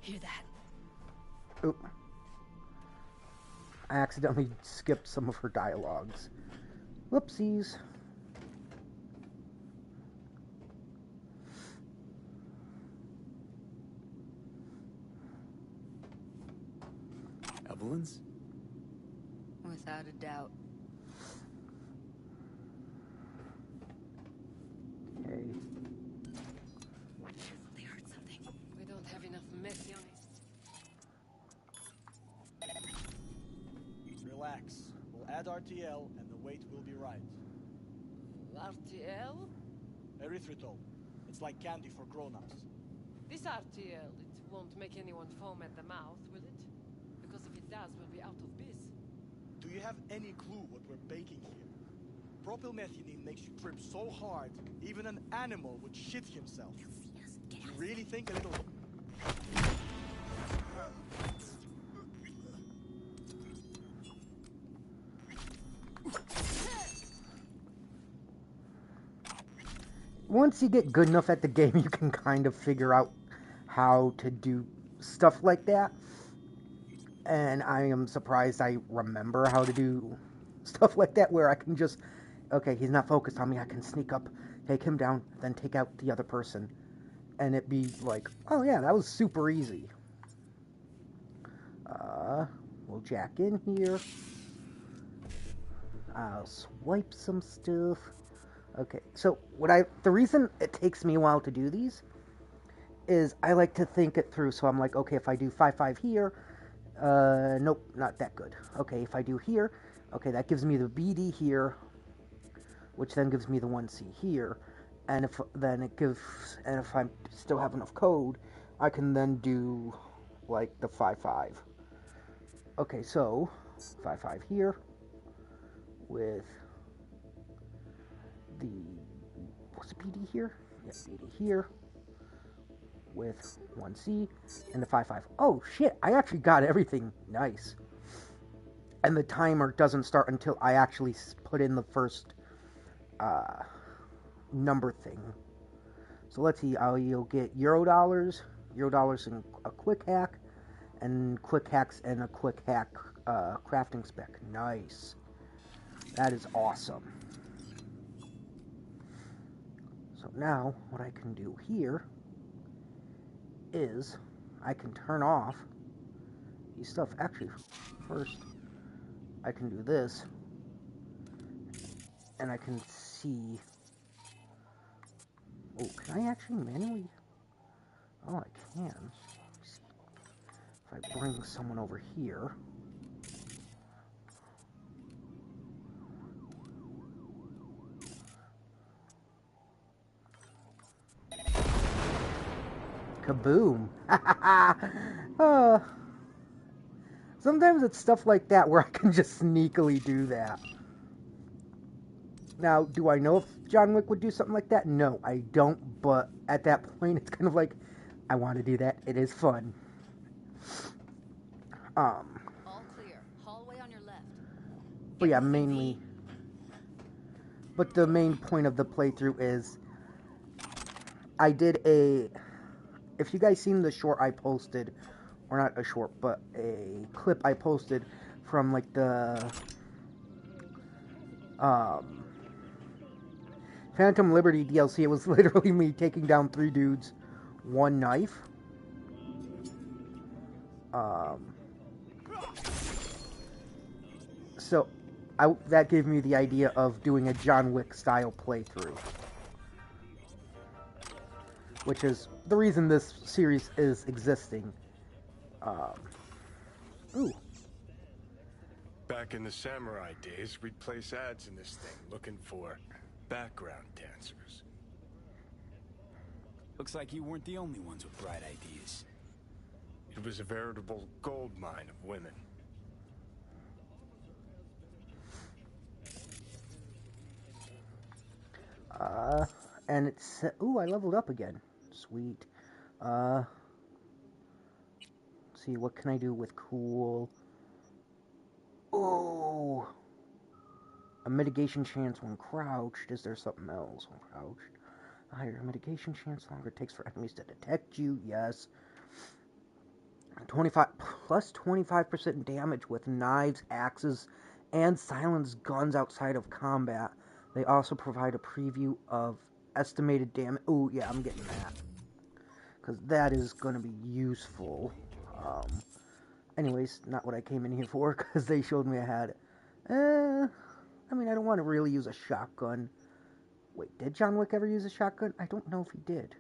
Hear that? Oop. I accidentally skipped some of her dialogues. Whoopsies. Evelyn's? Without a doubt. add RTL and the weight will be right. RTL? Erythritol. It's like candy for grown-ups. This RTL, it won't make anyone foam at the mouth, will it? Because if it does, we'll be out of biz. Do you have any clue what we're baking here? Propylmethionine makes you trip so hard, even an animal would shit himself. Do you really think a little... Once you get good enough at the game, you can kind of figure out how to do stuff like that. And I am surprised I remember how to do stuff like that, where I can just, okay, he's not focused on me, I can sneak up, take him down, then take out the other person. And it be like, oh yeah, that was super easy. We'll jack in here. I'll swipe some stuff. Okay, so the reason it takes me a while to do these is I like to think it through. So I'm like, okay, if I do 5-5 here, nope, not that good. Okay, if I do here, okay, that gives me the BD here, which then gives me the 1C here, and if I still have enough code, I can then do like the 5-5. Okay, so 5-5 here with the, what's BD here? Yeah, BD here with 1C and the 5-5. Oh shit, I actually got everything. Nice. And the timer doesn't start until I actually put in the first number thing. So let's see, you'll get Eurodollars and a quick hack, and quick hacks and a quick hack crafting spec. Nice. That is awesome. So now, what I can do here is I can turn off these stuff. Actually, first I can do this, and I can see. Oh, can I actually manually? Oh, I can. If I bring someone over here. Kaboom! Sometimes it's stuff like that where I can just sneakily do that. Now, do I know if John Wick would do something like that? No, I don't, but at that point, it's kind of like, I want to do that. It is fun. All clear. Hallway on your left. But yeah, mainly... But the main point of the playthrough is, I did a... If you guys seen the short I posted, or not a short, but a clip I posted from, like, the... Phantom Liberty DLC, it was literally me taking down 3 dudes, 1 knife. So, that gave me the idea of doing a John Wick style playthrough. Which is the reason this series is existing. Ooh. Back in the samurai days, we'd place ads in this thing looking for background dancers. Looks like you weren't the only ones with bright ideas. It was a veritable gold mine of women. And it's... Ooh, I leveled up again. Sweet. See, what can I do with cool? Ooh! A mitigation chance when crouched. Is there something else when crouched? A higher mitigation chance, longer it takes for enemies to detect you. Yes. 25 plus 25% damage with knives, axes, and silenced guns outside of combat. They also provide a preview of estimated damage. Ooh, yeah, I'm getting that. Because that is going to be useful. Anyways, not what I came in here for, because they showed me I had... I mean, I don't want to really use a shotgun. Wait, did John Wick ever use a shotgun? I don't know if he did.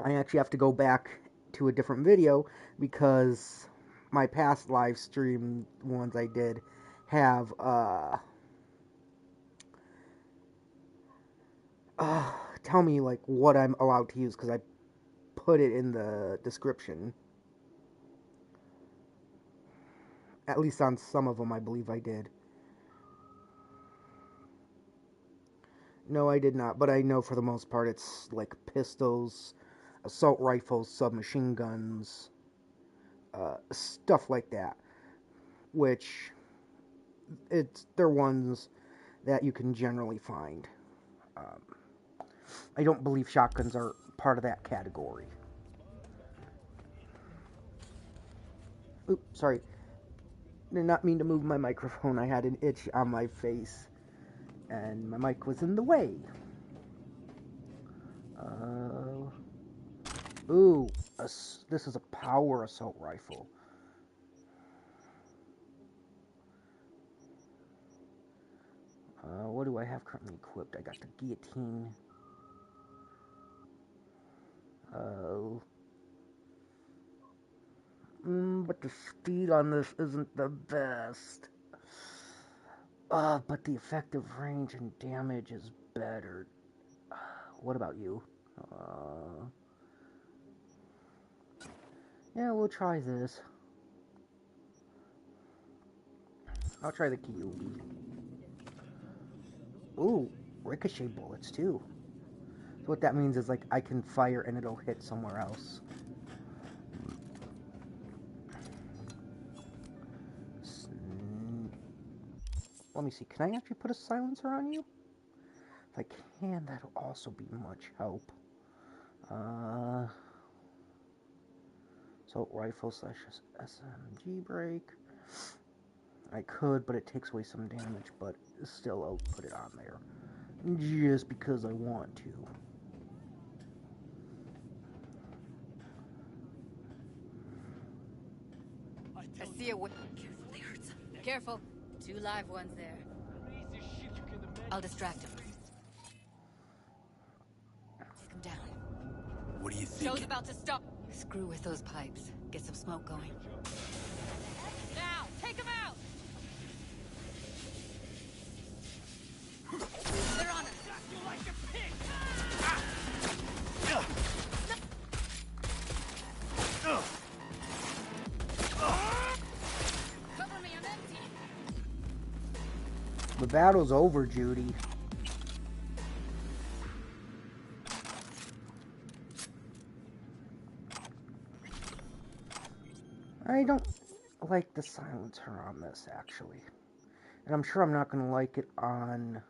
I actually have to go back to a different video, because my past live stream ones I did, have tell me like what I'm allowed to use because I put it in the description. At least on some of them, I believe I did. No, I did not, but I know for the most part it's like pistols, assault rifles, submachine guns, stuff like that. Which they're ones that you can generally find. I don't believe shotguns are part of that category. Oops, sorry. Did not mean to move my microphone. I had an itch on my face, and my mic was in the way. Ooh, this is a power assault rifle. What do I have currently equipped? I got the guillotine. But the speed on this isn't the best. But the effective range and damage is better. What about you? Yeah, we'll try this. I'll try the Kyuubi. Ooh, ricochet bullets too. So what that means is like I can fire and it'll hit somewhere else. Let me see, can I actually put a silencer on you? If I can, that'll also be much help. Assault rifle / SMG break. I could, but it takes away some damage, but still I'll put it on there. Just because I want to. I see a Careful, they hurt some. Careful. 2 live ones there. I'll distract him. Take him down. What do you think? Show's about to stop. Screw with those pipes. Get some smoke going. Now, take him out! They're on us. You like a pig! Cover me, I'm empty. The battle's over, Judy. I don't like the silencer on this, actually. And I'm sure I'm not going to like it on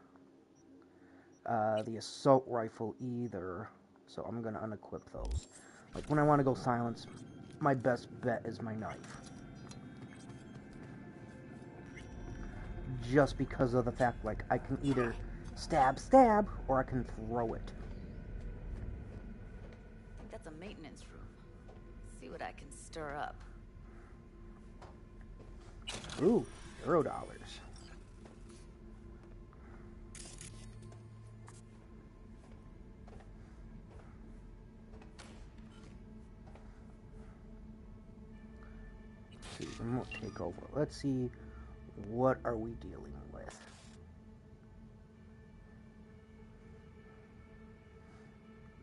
the assault rifle either. So I'm going to unequip those. Like, when I want to go silence, my best bet is my knife. Just because of the fact, like, I can either stab, or I can throw it. I think that's a maintenance room. See what I can stir up. Ooh, $0. Let's see, remote takeover. Let's see, what are we dealing with?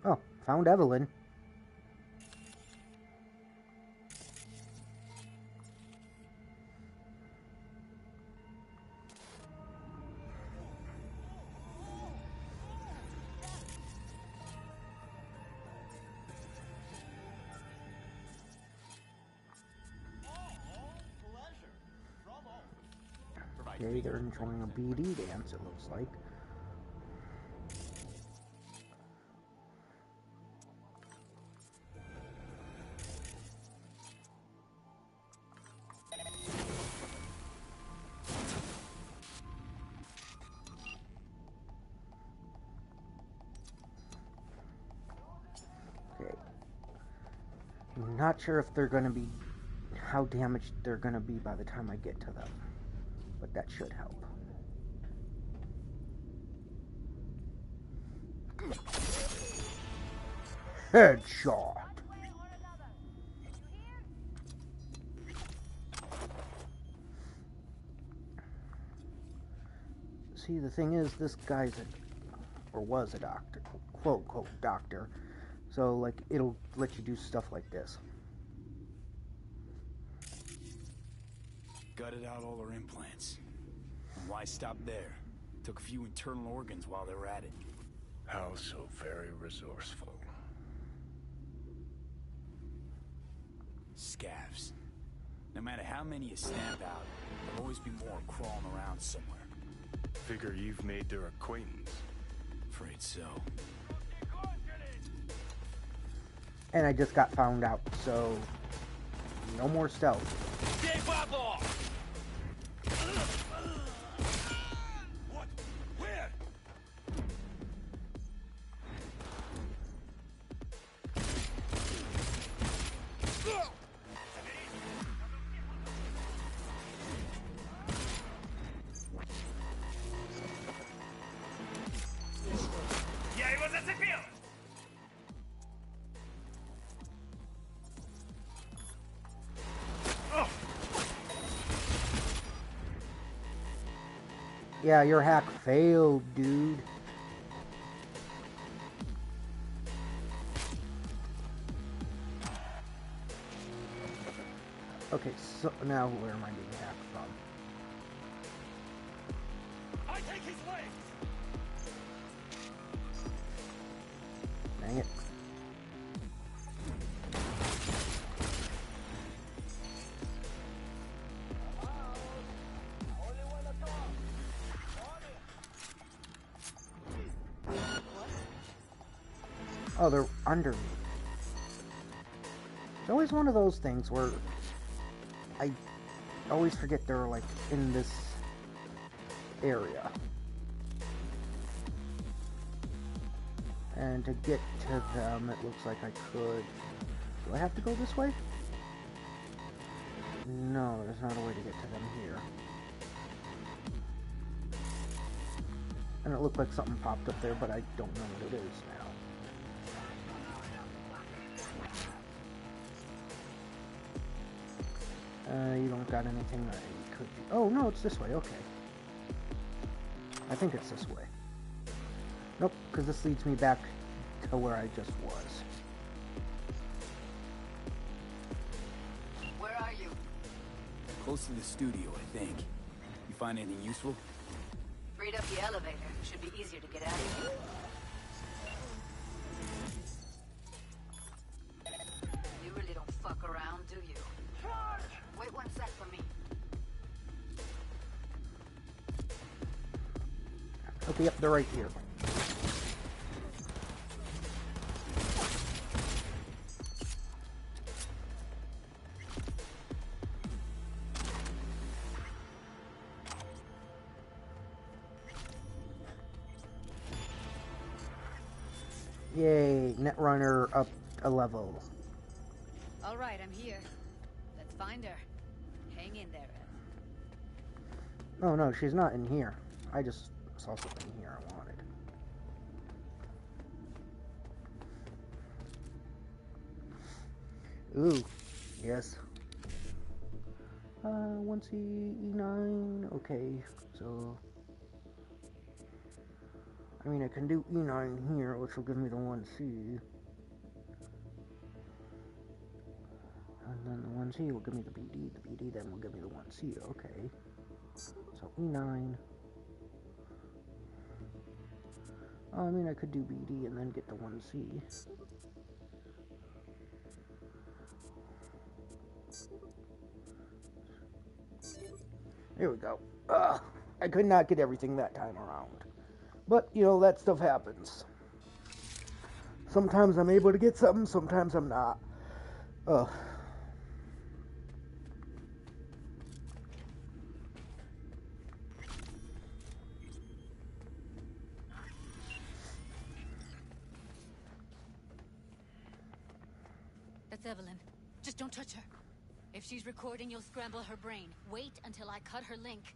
Oh, found Evelyn. Okay, they're enjoying a BD dance, it looks like. Okay. I'm not sure if they're going to be, how damaged they're going to be by the time I get to them. But that should help. Headshot. see, the thing is, this guy's or was a doctor, quote, quote, doctor. So, like, it'll let you do stuff like this. Gutted out all her implants. And why stop there? Took a few internal organs while they were at it. How so very resourceful. Scavs. No matter how many you stamp out, there'll always be more crawling around somewhere. Figure you've made their acquaintance. Afraid so. And I just got found out, so no more stealth. What? Where? Я его зацепил! Yeah, your hack failed, dude. Okay, so now where am I being hacked from? I take his legs! Dang it. Oh, they're under me. It's always one of those things where I always forget they're like in this area. And to get to them, it looks like I could... Do I have to go this way? No, there's not a way to get to them here. And it looked like something popped up there, but I don't know what it is now. You don't got anything that you could... Oh, no, it's this way, okay. I think it's this way. Nope, because this leads me back to where I just was. Where are you? Close to the studio, I think. You find anything useful? Freed up the elevator. Should be easier to get out of here. You really don't fuck around, do you? Wait 1 sec for me. Okay, yep, they're right here. Yay, Netrunner up a level. All right, I'm here. Let's find her. Hang in there, Ev. Oh no, she's not in here. I just saw something here I wanted. Ooh, yes. 1C, E9, okay, so... I mean, I can do E9 here, which will give me the 1C. And then the 1C will give me the BD then will give me the 1C, okay. So E9. Oh, I mean, I could do BD and then get the 1C. There we go. I could not get everything that time around. But, you know, that stuff happens. Sometimes I'm able to get something, sometimes I'm not. That's Evelyn. Just don't touch her. If she's recording, you'll scramble her brain. Wait until I cut her link.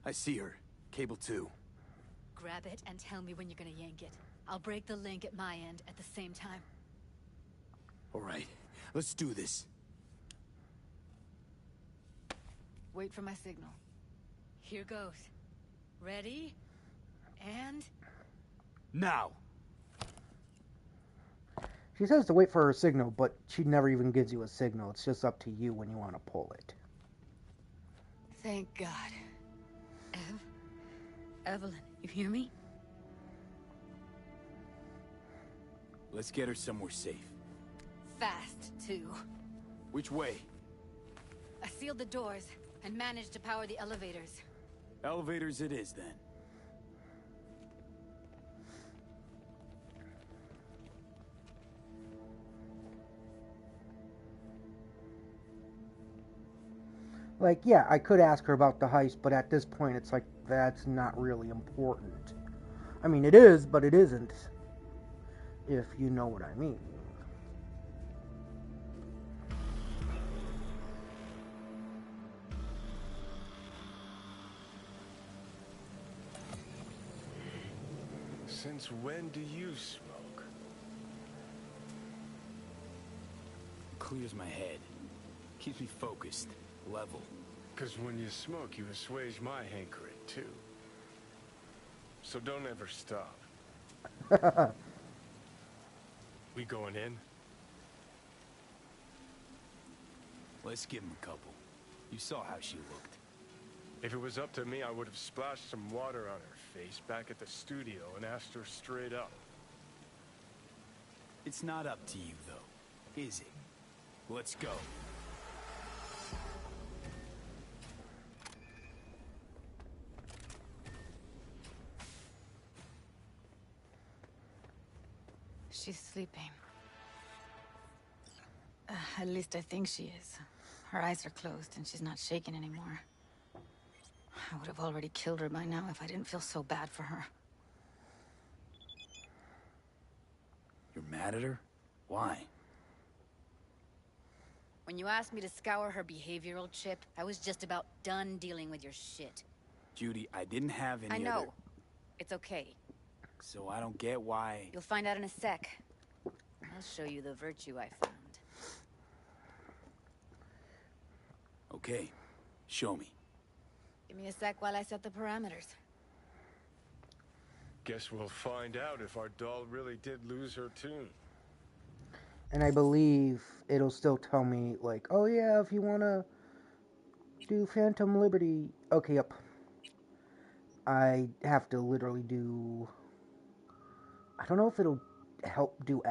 I see her. Cable 2. Grab it and tell me when you're gonna yank it. I'll break the link at my end at the same time. All right, let's do this. Wait for my signal. Here goes. Ready? And... Now! She says to wait for her signal, but she never even gives you a signal. It's just up to you when you want to pull it. Thank God. Evelyn, you hear me? Let's get her somewhere safe. Fast, too. Which way? I sealed the doors and managed to power the elevators. Elevators it is, then. Like, yeah, I could ask her about the heist, but at this point it's like, that's not really important. I mean, it is, but it isn't. If you know what I mean. Since when do you smoke? Clears my head. Keeps me focused. Level. Because when you smoke, you assuage my hankering, too. So don't ever stop. We going in? Let's give him a couple. You saw how she looked. If it was up to me, I would have splashed some water on her face back at the studio and asked her straight up. It's not up to you, though, is it? Let's go. She's sleeping. At least I think she is. Her eyes are closed and she's not shaking anymore. I would have already killed her by now if I didn't feel so bad for her. You're mad at her? Why? When you asked me to scour her behavioral chip, I was just about done dealing with your shit. Judy, I didn't have any I know. other... It's okay. So I don't get why... You'll find out in a sec. I'll show you the virtue I found. Okay. Show me. Give me a sec while I set the parameters. Guess we'll find out if our doll really did lose her tune. And I believe it'll still tell me, like, oh yeah, if you want to do Phantom Liberty. Okay, yep. I have to literally do... I don't know if it'll help do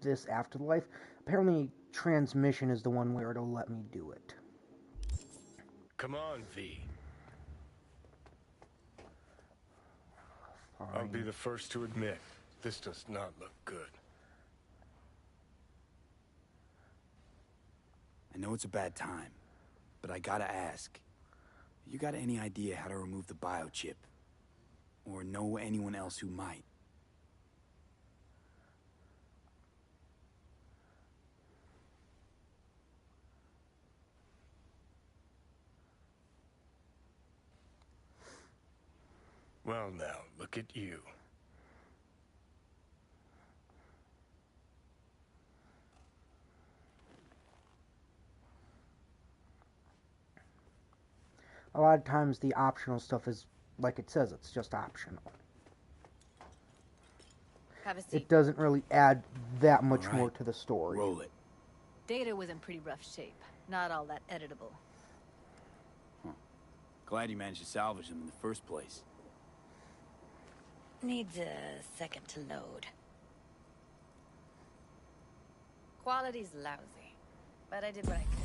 this Afterlife. Apparently, Transmission is the one where it'll let me do it. Come on, V. Fine. I'll be the first to admit, this does not look good. I know it's a bad time, but I gotta ask. You got any idea how to remove the biochip? Or know anyone else who might? Well now, look at you. A lot of times the optional stuff is, like it says, it's just optional. Have a seat. It doesn't really add that much right. more to the story. Roll it. Data was in pretty rough shape. Not all that editable. Huh. Glad you managed to salvage them in the first place. Needs a second to load. Quality's lousy, but I did what I could.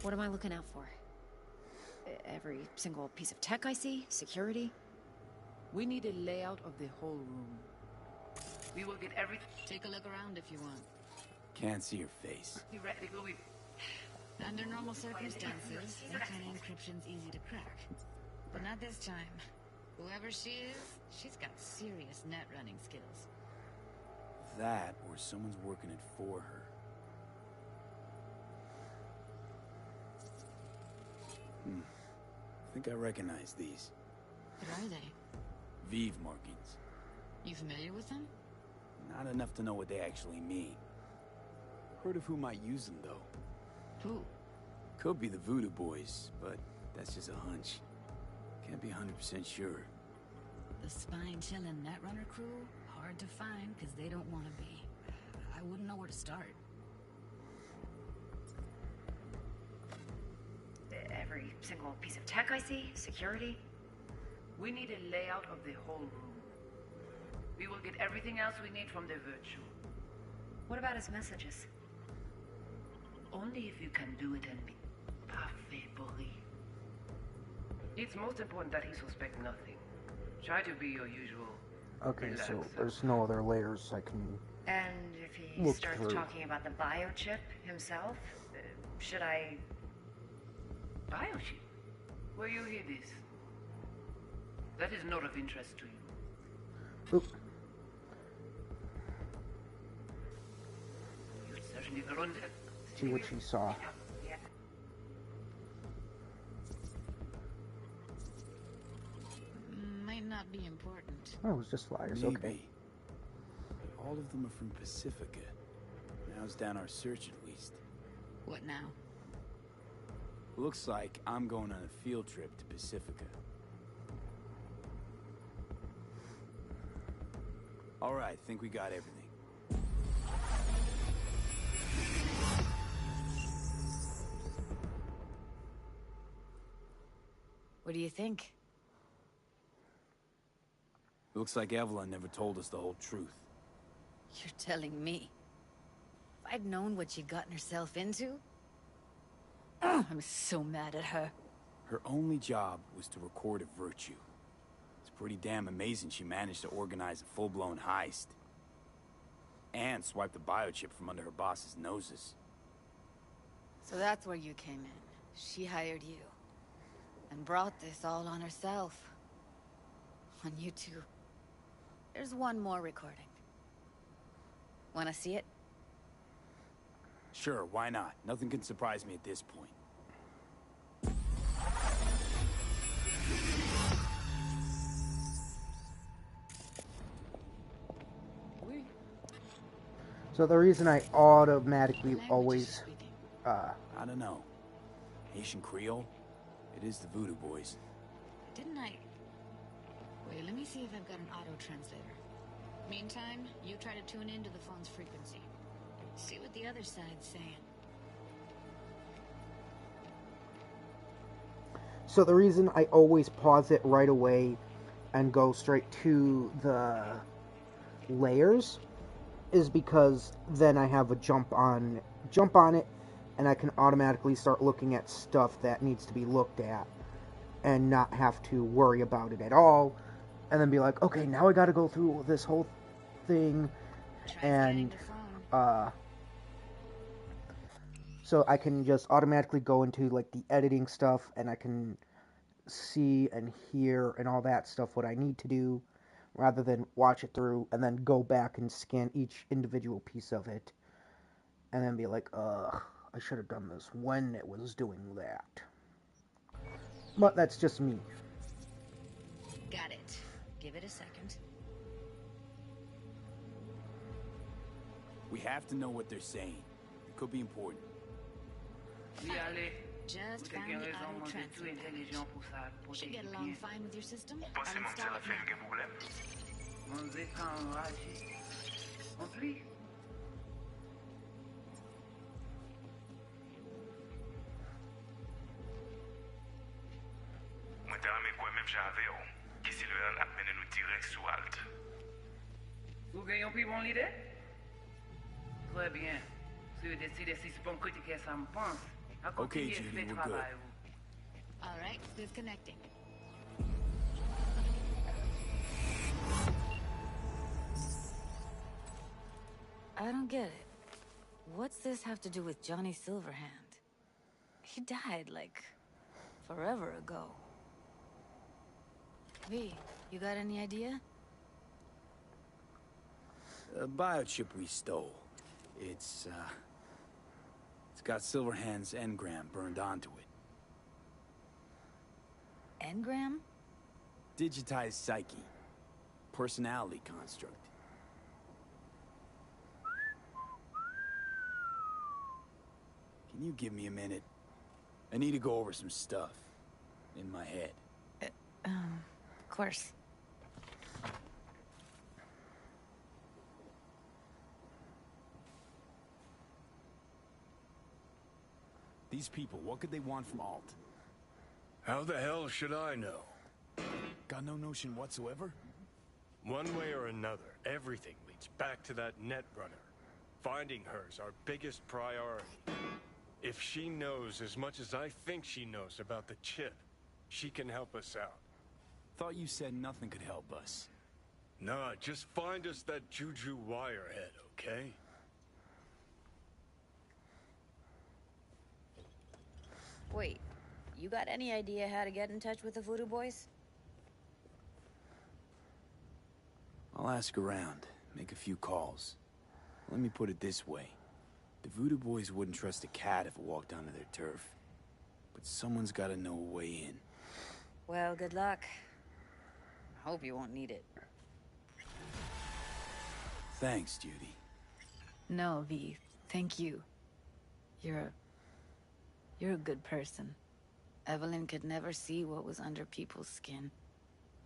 What am I looking out for? Every single piece of tech I see? Security? We need a layout of the whole room. We will get everything. Take a look around if you want. Can't see your face. Be ready to go in. Under normal circumstances, that kind of encryption's easy to crack. But not this time. Whoever she is, she's got serious net running skills. That, or someone's working it for her. I think I recognize these. What are they? Vive markings. You familiar with them? Not enough to know what they actually mean. Heard of who might use them, though. Who? Could be the Voodoo Boys, but that's just a hunch. Can't be 100% sure. The spine-chilling Netrunner crew? Hard to find, because they don't want to be. I wouldn't know where to start. Every single piece of tech I see? Security? We need a layout of the whole room. We will get everything else we need from the virtual. What about his messages? Only if you can do it and be parfait pourri. It's most important that he suspect nothing. Try to be your usual. Okay, so relaxer. there's no other layers I can And if he look starts through. talking about the biochip himself, should I... Biochip? Where you hear this? That is not of interest to you. Oop. You certainly run that. See what she saw. Yeah. Might not be important. Oh, it was just flyers, Maybe. okay. All of them are from Pacifica. Now's down our search at least. What now? Looks like I'm going on a field trip to Pacifica. Alright, think we got everything. What do you think? Looks like Evelyn never told us the whole truth. You're telling me. If I'd known what she'd gotten herself into... Ugh, I'm so mad at her. Her only job was to record a virtue. It's pretty damn amazing she managed to organize a full-blown heist. And swipe the biochip from under her boss's noses. So that's where you came in. She hired you. And brought this all on herself. On you two. There's one more recording. Wanna see it? Sure, why not? Nothing can surprise me at this point. So the reason I automatically always, I don't know. Haitian Creole? It is the Voodoo Boys. Didn't I... Wait, let me see if I've got an auto-translator. Meantime, you try to tune into the phone's frequency. See what the other side's saying. So the reason I always pause it right away and go straight to the layers is because then I have a jump on it, and I can automatically start looking at stuff that needs to be looked at and not have to worry about it at all, and then be like, okay, now I gotta go through this whole thing, and so I can just automatically go into like the editing stuff, and I can see and hear and all that stuff what I need to do, rather than watch it through and then go back and scan each individual piece of it and then be like, ugh, I should have done this when it was doing that. But that's just me. Got it. Give it a second. We have to know what they're saying. It could be important. Just found the auto-translator. Should get along fine with your system. I'll install it now. Mwen te rame kwen menm jave yo, ki si le an ap mene nou direk sou alt. Ou genyon pi bon lide? Très bien. Si vous décidez si c'est bon critiquer ça me pense, à Okay, continuer Judy, fait we're travail. All right, disconnecting. I don't get it. What's this have to do with Johnny Silverhand? He died, like, forever ago. V, you got any idea? A biochip we stole. It's got Silverhand's engram burned onto it. Engram? Digitized psyche. Personality construct. Can you give me a minute? I need to go over some stuff. In my head. Of course. These people, what could they want from Alt? How the hell should I know? Got no notion whatsoever? One way or another, everything leads back to that Netrunner. Finding her's our biggest priority. If she knows as much as I think she knows about the chip, she can help us out. Thought you said nothing could help us. Nah, just find us that Juju wirehead, okay? Wait, you got any idea how to get in touch with the Voodoo Boys? I'll ask around, make a few calls. Let me put it this way. The Voodoo Boys wouldn't trust a cat if it walked onto their turf. But someone's gotta know a way in. Well, good luck. Hope you won't need it. Thanks, Judy. No, V. Thank you. You're a good person. Evelyn could never see what was under people's skin.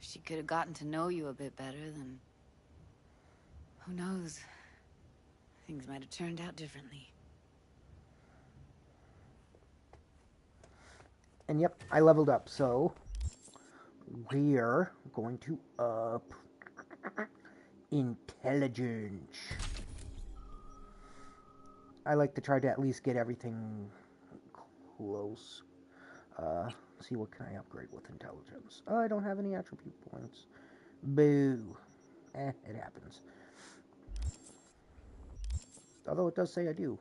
If she could have gotten to know you a bit better, then... who knows? Things might have turned out differently. And yep, I leveled up, so... we're going to up... intelligence. I like to try to at least get everything close. See what can I upgrade with intelligence. Oh, I don't have any attribute points. Boo. It happens. Although it does say I do.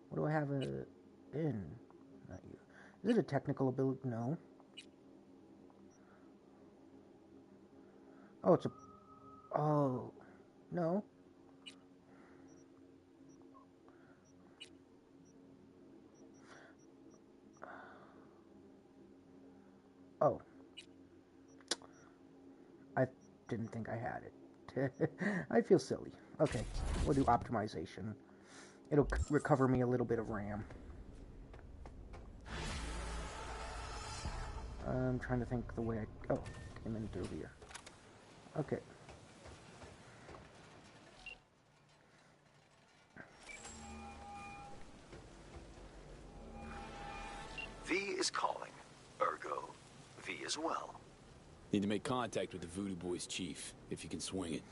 What do I have in? Not you. Is it a technical ability? No. Oh, it's a... oh. No. Oh. I didn't think I had it. I feel silly. Okay, we'll do optimization. It'll recover me a little bit of RAM. I'm trying to think the way I... oh, came in through here. Okay. V is calling. Ergo, V as well. Need to make contact with the Voodoo Boys chief, if you can swing it.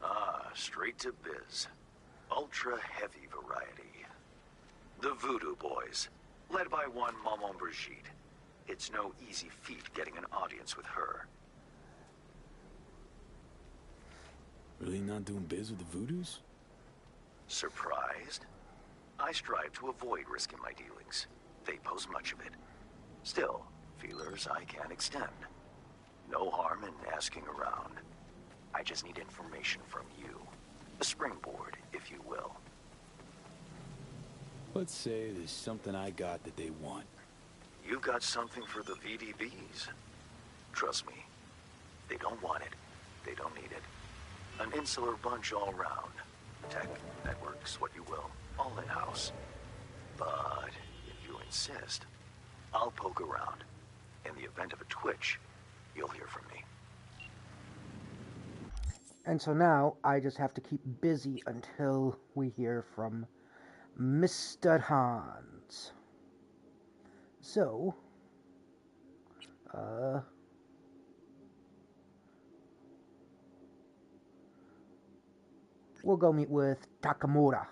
Ah, straight to biz. Ultra heavy variety. The Voodoo Boys, led by one Maman Brigitte. It's no easy feat getting an audience with her. Really not doing biz with the Voodoos? Surprised? I strive to avoid risking my dealings. They pose much of it. Still, feelers I can extend. No harm in asking around. I just need information from you. A springboard, if you will. Let's say there's something I got that they want. You've got something for the VDBs. Trust me, they don't want it. They don't need it. An insular bunch all round. Tech, networks, what you will. All in-house. But if you insist, I'll poke around. In the event of a twitch, you'll hear from me. And so now I just have to keep busy until we hear from Mr. Hans. So, we'll go meet with Takamura,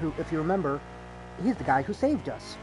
who, if you remember, he's the guy who saved us.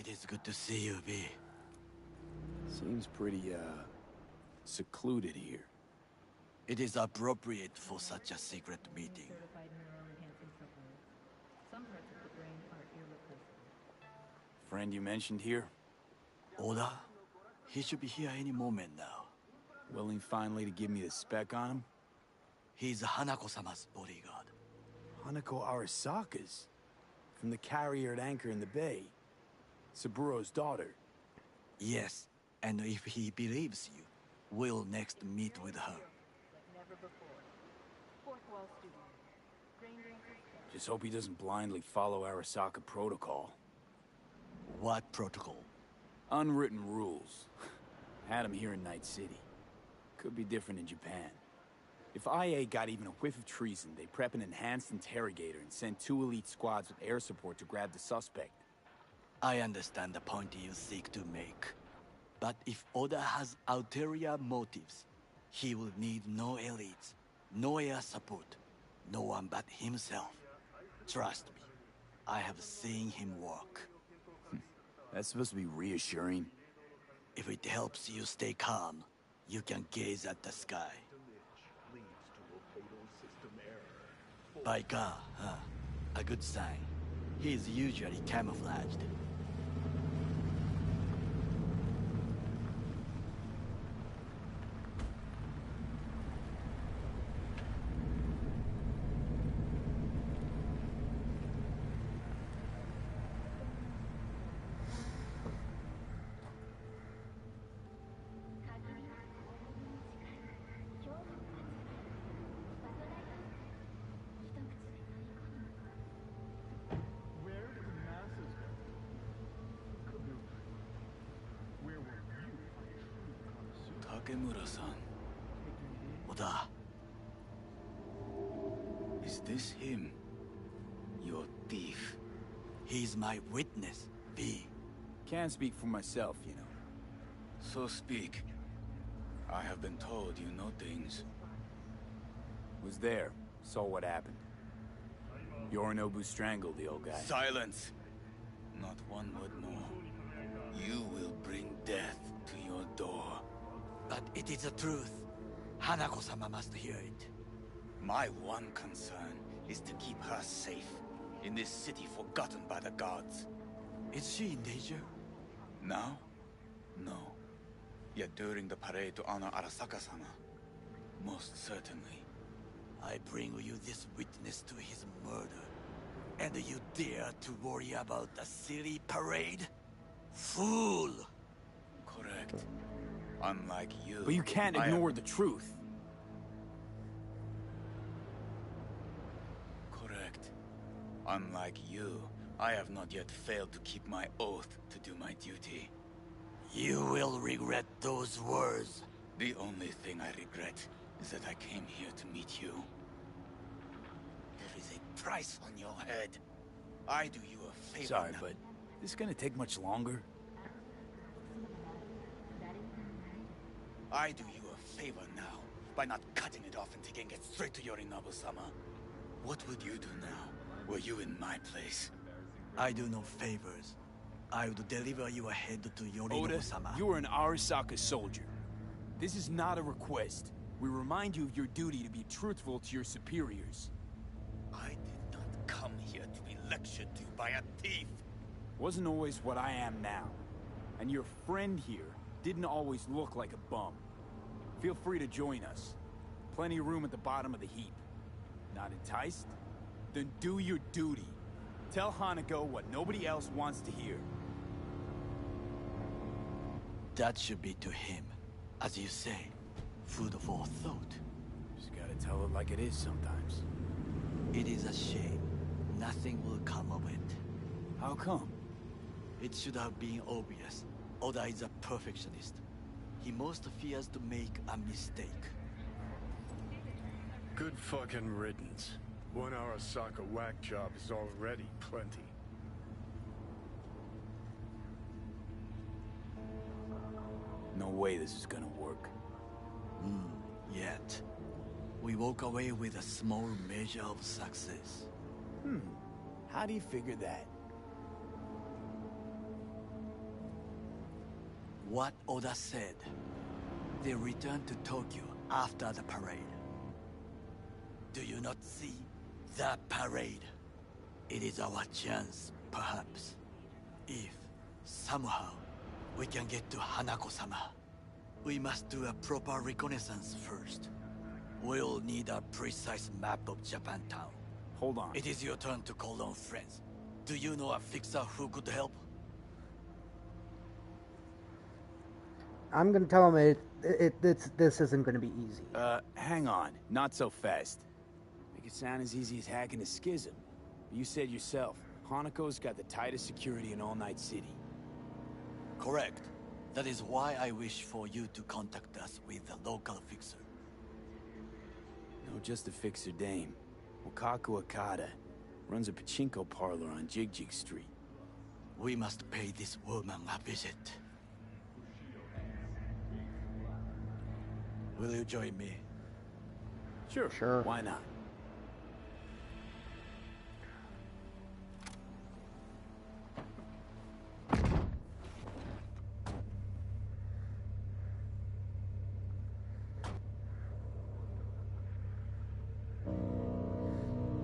It is good to see you, V. Seems pretty, secluded here. It is appropriate for such a secret meeting. Friend you mentioned here? Oda? He should be here any moment now. Willing finally to give me the spec on him? He's Hanako-sama's bodyguard. Hanako Arasaka's? From the carrier at anchor in the bay. Saburo's daughter. Yes, and if he believes you, we'll next meet with her. Just hope he doesn't blindly follow Arasaka protocol. What protocol? Unwritten rules. Had him here in Night City. Could be different in Japan. If IA got even a whiff of treason, they'd prep an enhanced interrogator and send 2 elite squads with air support to grab the suspect. I understand the point you seek to make. But if Oda has ulterior motives, he will need no elites, no air support, no one but himself. Trust me, I have seen him work. That's supposed to be reassuring. If it helps you stay calm, you can gaze at the sky. By God, huh? A good sign. He is usually camouflaged. Takemura-san. Oda. Is this him? Your thief? He's my witness, V. Can't speak for myself, you know. So speak. I have been told you know things. Was there. Saw what happened. Yorinobu strangled the old guy. Silence! Not one word more. You will bring death to your door. But it is the truth. Hanako-sama must hear it. My one concern is to keep her safe in this city forgotten by the gods. Is she in danger? Now? No. Yet during the parade to honor Arasaka-sama, most certainly. I bring you this witness to his murder, and you dare to worry about a silly parade? Fool! Correct. Unlike you... But you can't ignore the truth. Correct. Unlike you, I have not yet failed to keep my oath to do my duty. You will regret those words. The only thing I regret is that I came here to meet you. There is a price on your head. I do you a favor. Sorry, but this is gonna take much longer? I do you a favor now by not cutting it off and taking it straight to Yorinobu-sama. What would you do now, were you in my place? I do no favors. I would deliver you ahead to Yorinobu-sama. Oda, you are an Arasaka soldier. This is not a request. We remind you of your duty to be truthful to your superiors. I did not come here to be lectured to by a thief. Wasn't always what I am now. And your friend here didn't always look like a bum. Feel free to join us. Plenty of room at the bottom of the heap. Not enticed? Then do your duty. Tell Hanako what nobody else wants to hear. That should be to him. As you say, food for thought. Just gotta tell it like it is sometimes. It is a shame. Nothing will come of it. How come? It should have been obvious. Oda is a perfectionist. He most fears to make a mistake. Good fucking riddance. One Arasaka whack job is already plenty. No way this is gonna work. Yet. We walk away with a small measure of success. How do you figure that? what Oda said. They return to Tokyo after the parade. Do you not see the parade? It is our chance, perhaps. If, somehow, we can get to Hanako-sama, we must do a proper reconnaissance first. We'll need a precise map of Japantown. Hold on. It is your turn to call on friends. Do you know a fixer who could help? I'm gonna tell him this isn't gonna be easy. Hang on. Not so fast. Make it sound as easy as hacking a schism. You said yourself, Hanako's got the tightest security in All Night City. Correct. That is why I wish for you to contact us with the local fixer. No, just a fixer dame. Wakaku Okada. Runs a pachinko parlor on Jig Street. We must pay this woman a visit. Will you join me? Sure. Why not?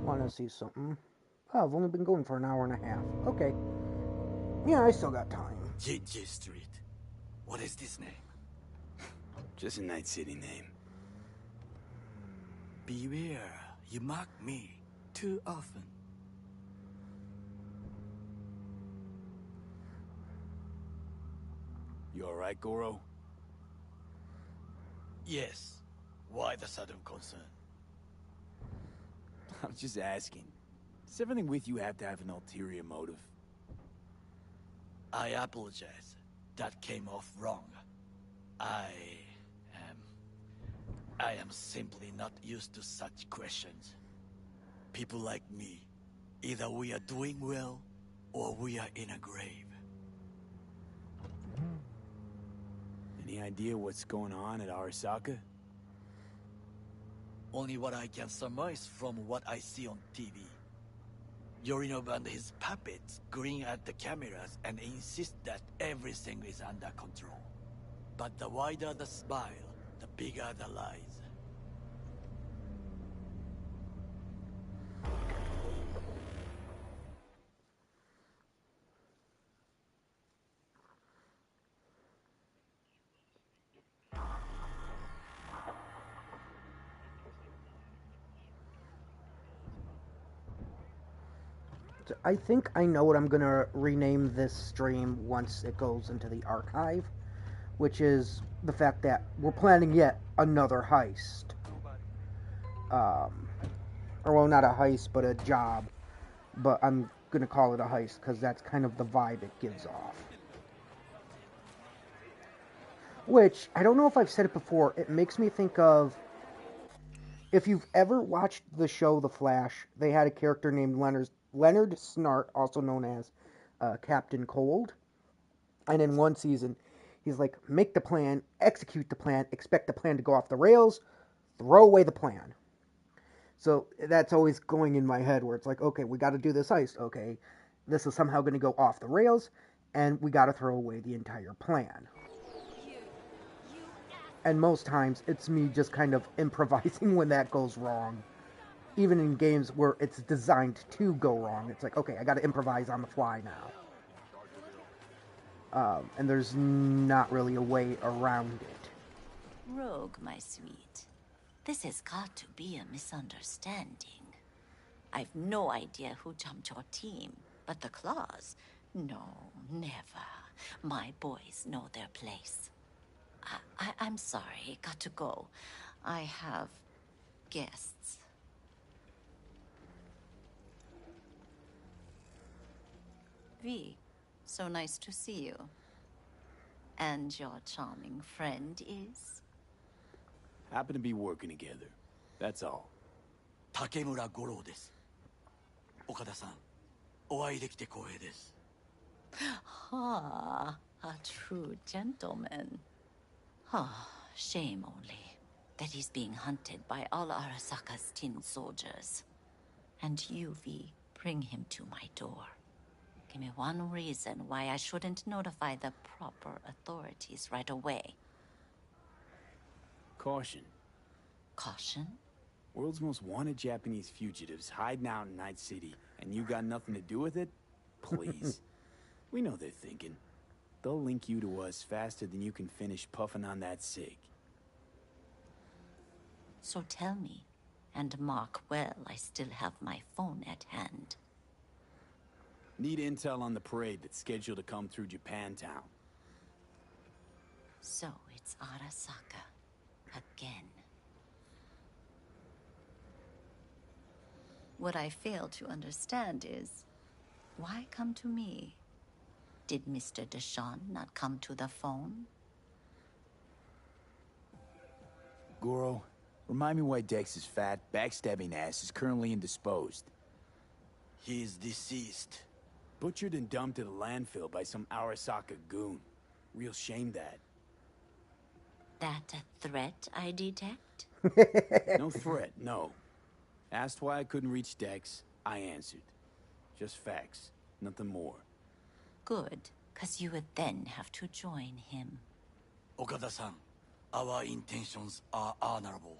Want to see something? Oh, I've only been going for an hour and a half. Okay. Yeah, I still got time. Jig Street. What is this name? Just a Night City name. Beware, you mock me too often. You alright, Goro? Yes. Why the sudden concern? I'm just asking. Does everything with you have to have an ulterior motive? I apologize. That came off wrong. I am simply not used to such questions. People like me, either we are doing well, or we are in a grave. Any idea what's going on at Arasaka? Only what I can surmise from what I see on TV. Yorinobu and his puppets grin at the cameras and insist that everything is under control. But the wider the smile, the bigger the lies. I think I know what I'm gonna rename this stream once it goes into the archive, which is the fact that we're planning yet another heist. Or well, not a heist, but a job. But I'm gonna call it a heist because that's kind of the vibe it gives off. Which, I don't know if I've said it before, it makes me think of... If you've ever watched the show The Flash, they had a character named Leonard Snart, also known as Captain Cold. And in one season, he's like, make the plan, execute the plan, expect the plan to go off the rails, throw away the plan. So that's always going in my head where it's like, okay, we got to do this heist. Okay, this is somehow going to go off the rails, and we got to throw away the entire plan. And most times, it's me just kind of improvising when that goes wrong. Even in games where it's designed to go wrong, it's like, okay, I got to improvise on the fly now. And there's not really a way around it. Rogue, my sweet. This has got to be a misunderstanding. I've no idea who jumped your team, but the Claws? No, never. My boys know their place. I'm sorry, got to go. I have guests. V, so nice to see you. And your charming friend is? Happen to be working together. That's all. Takemura Goro です。岡田さん、お会いできて光栄です。Ah, a true gentleman. Ah, shame only that he's being hunted by all Arasaka's tin soldiers. And you, V, bring him to my door. Give me one reason why I shouldn't notify the proper authorities right away. Caution. Caution? World's most wanted Japanese fugitives hiding out in Night City, and you got nothing to do with it? Please. We know they're thinking. They'll link you to us faster than you can finish puffing on that cig. So tell me, and mark well I still have my phone at hand. Need intel on the parade that's scheduled to come through Japantown. So it's Arasaka again. What I fail to understand is, why come to me? Did Mr. Deshawn not come to the phone? Goro, remind me why Dex's fat, backstabbing ass is currently indisposed. He is deceased. Butchered and dumped at a landfill by some Arasaka goon. Real shame that. That a threat I detect? No threat, no. Asked why I couldn't reach Dex, I answered. Just facts, nothing more. Good, 'cause you would then have to join him. Okada-san, our intentions are honorable.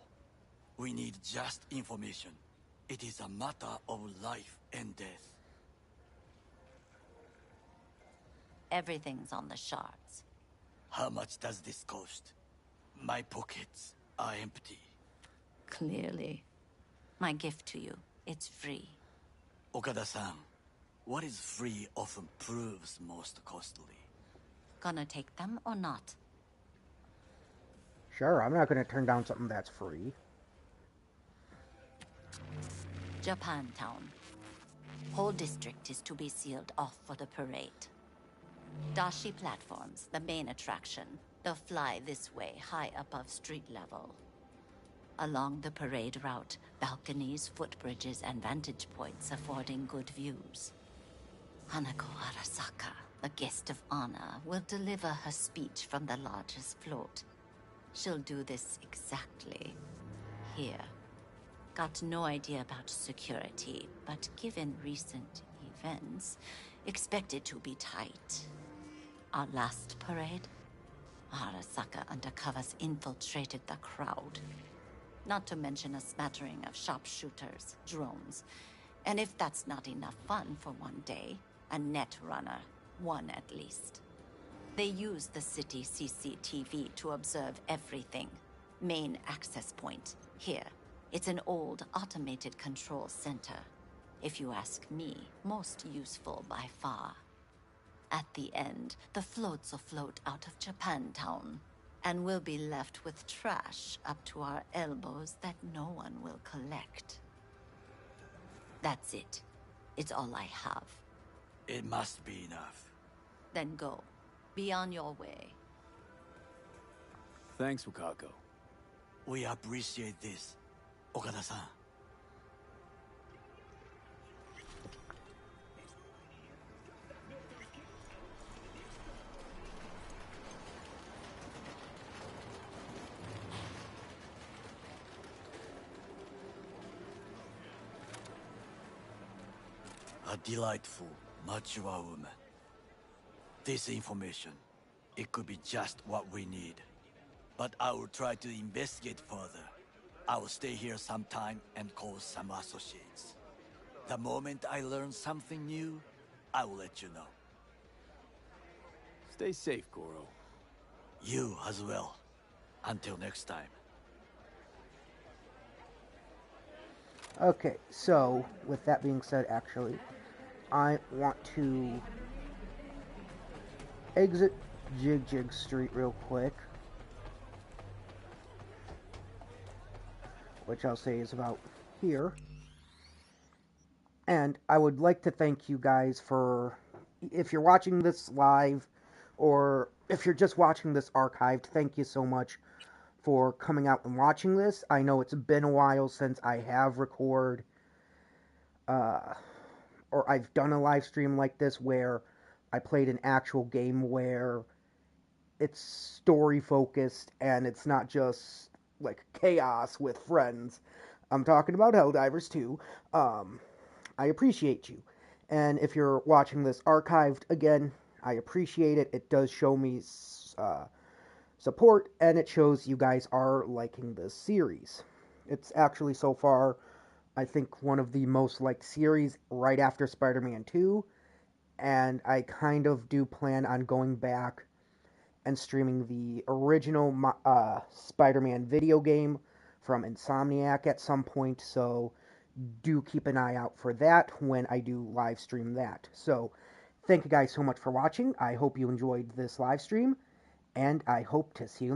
We need just information. It is a matter of life and death. Everything's on the shards. How much does this cost? My pockets are empty. Clearly. My gift to you, it's free. Okada-san, what is free often proves most costly. Gonna take them or not? Sure, I'm not going to turn down something that's free. Japantown. Whole district is to be sealed off for the parade. Dashi platforms, the main attraction. They'll fly this way, high above street level. Along the parade route, balconies, footbridges, and vantage points affording good views. Hanako Arasaka, the guest of honor, will deliver her speech from the largest float. She'll do this exactly here. Got no idea about security, but given recent events, expected to be tight. Our last parade, Arasaka undercovers infiltrated the crowd. Not to mention a smattering of sharpshooters, drones, and if that's not enough fun for one day, a net runner, one at least. They use the city CCTV to observe everything. Main access point, here. It's an old automated control center. If you ask me, most useful by far. At the end, the floats will float out of Japantown, and we'll be left with trash up to our elbows that no one will collect. That's it. It's all I have. It must be enough. Then go. Be on your way. Thanks, Wakako. We appreciate this, Okada-san. A delightful, mature woman. This information, it could be just what we need. But I will try to investigate further. I will stay here some time and call some associates. The moment I learn something new, I will let you know. Stay safe, Goro. You as well. Until next time. Okay, so with that being said, actually, I want to exit Jig Street real quick, which I'll say is about here. And I would like to thank you guys for, if you're watching this live, or if you're just watching this archived, thank you so much for coming out and watching this. I know it's been a while since I have recorded, or I've done a live stream like this where I played an actual game where it's story focused and it's not just like chaos with friends. I'm talking about Helldivers 2. I appreciate you. And if you're watching this archived, again, I appreciate it. It does show me support, and it shows you guys are liking this series. It's actually, so far, I think one of the most liked series right after Spider-Man 2, and I kind of do plan on going back and streaming the original Spider-Man video game from Insomniac at some point, so do keep an eye out for that when I do live stream that. So, thank you guys so much for watching. I hope you enjoyed this live stream, and I hope to see you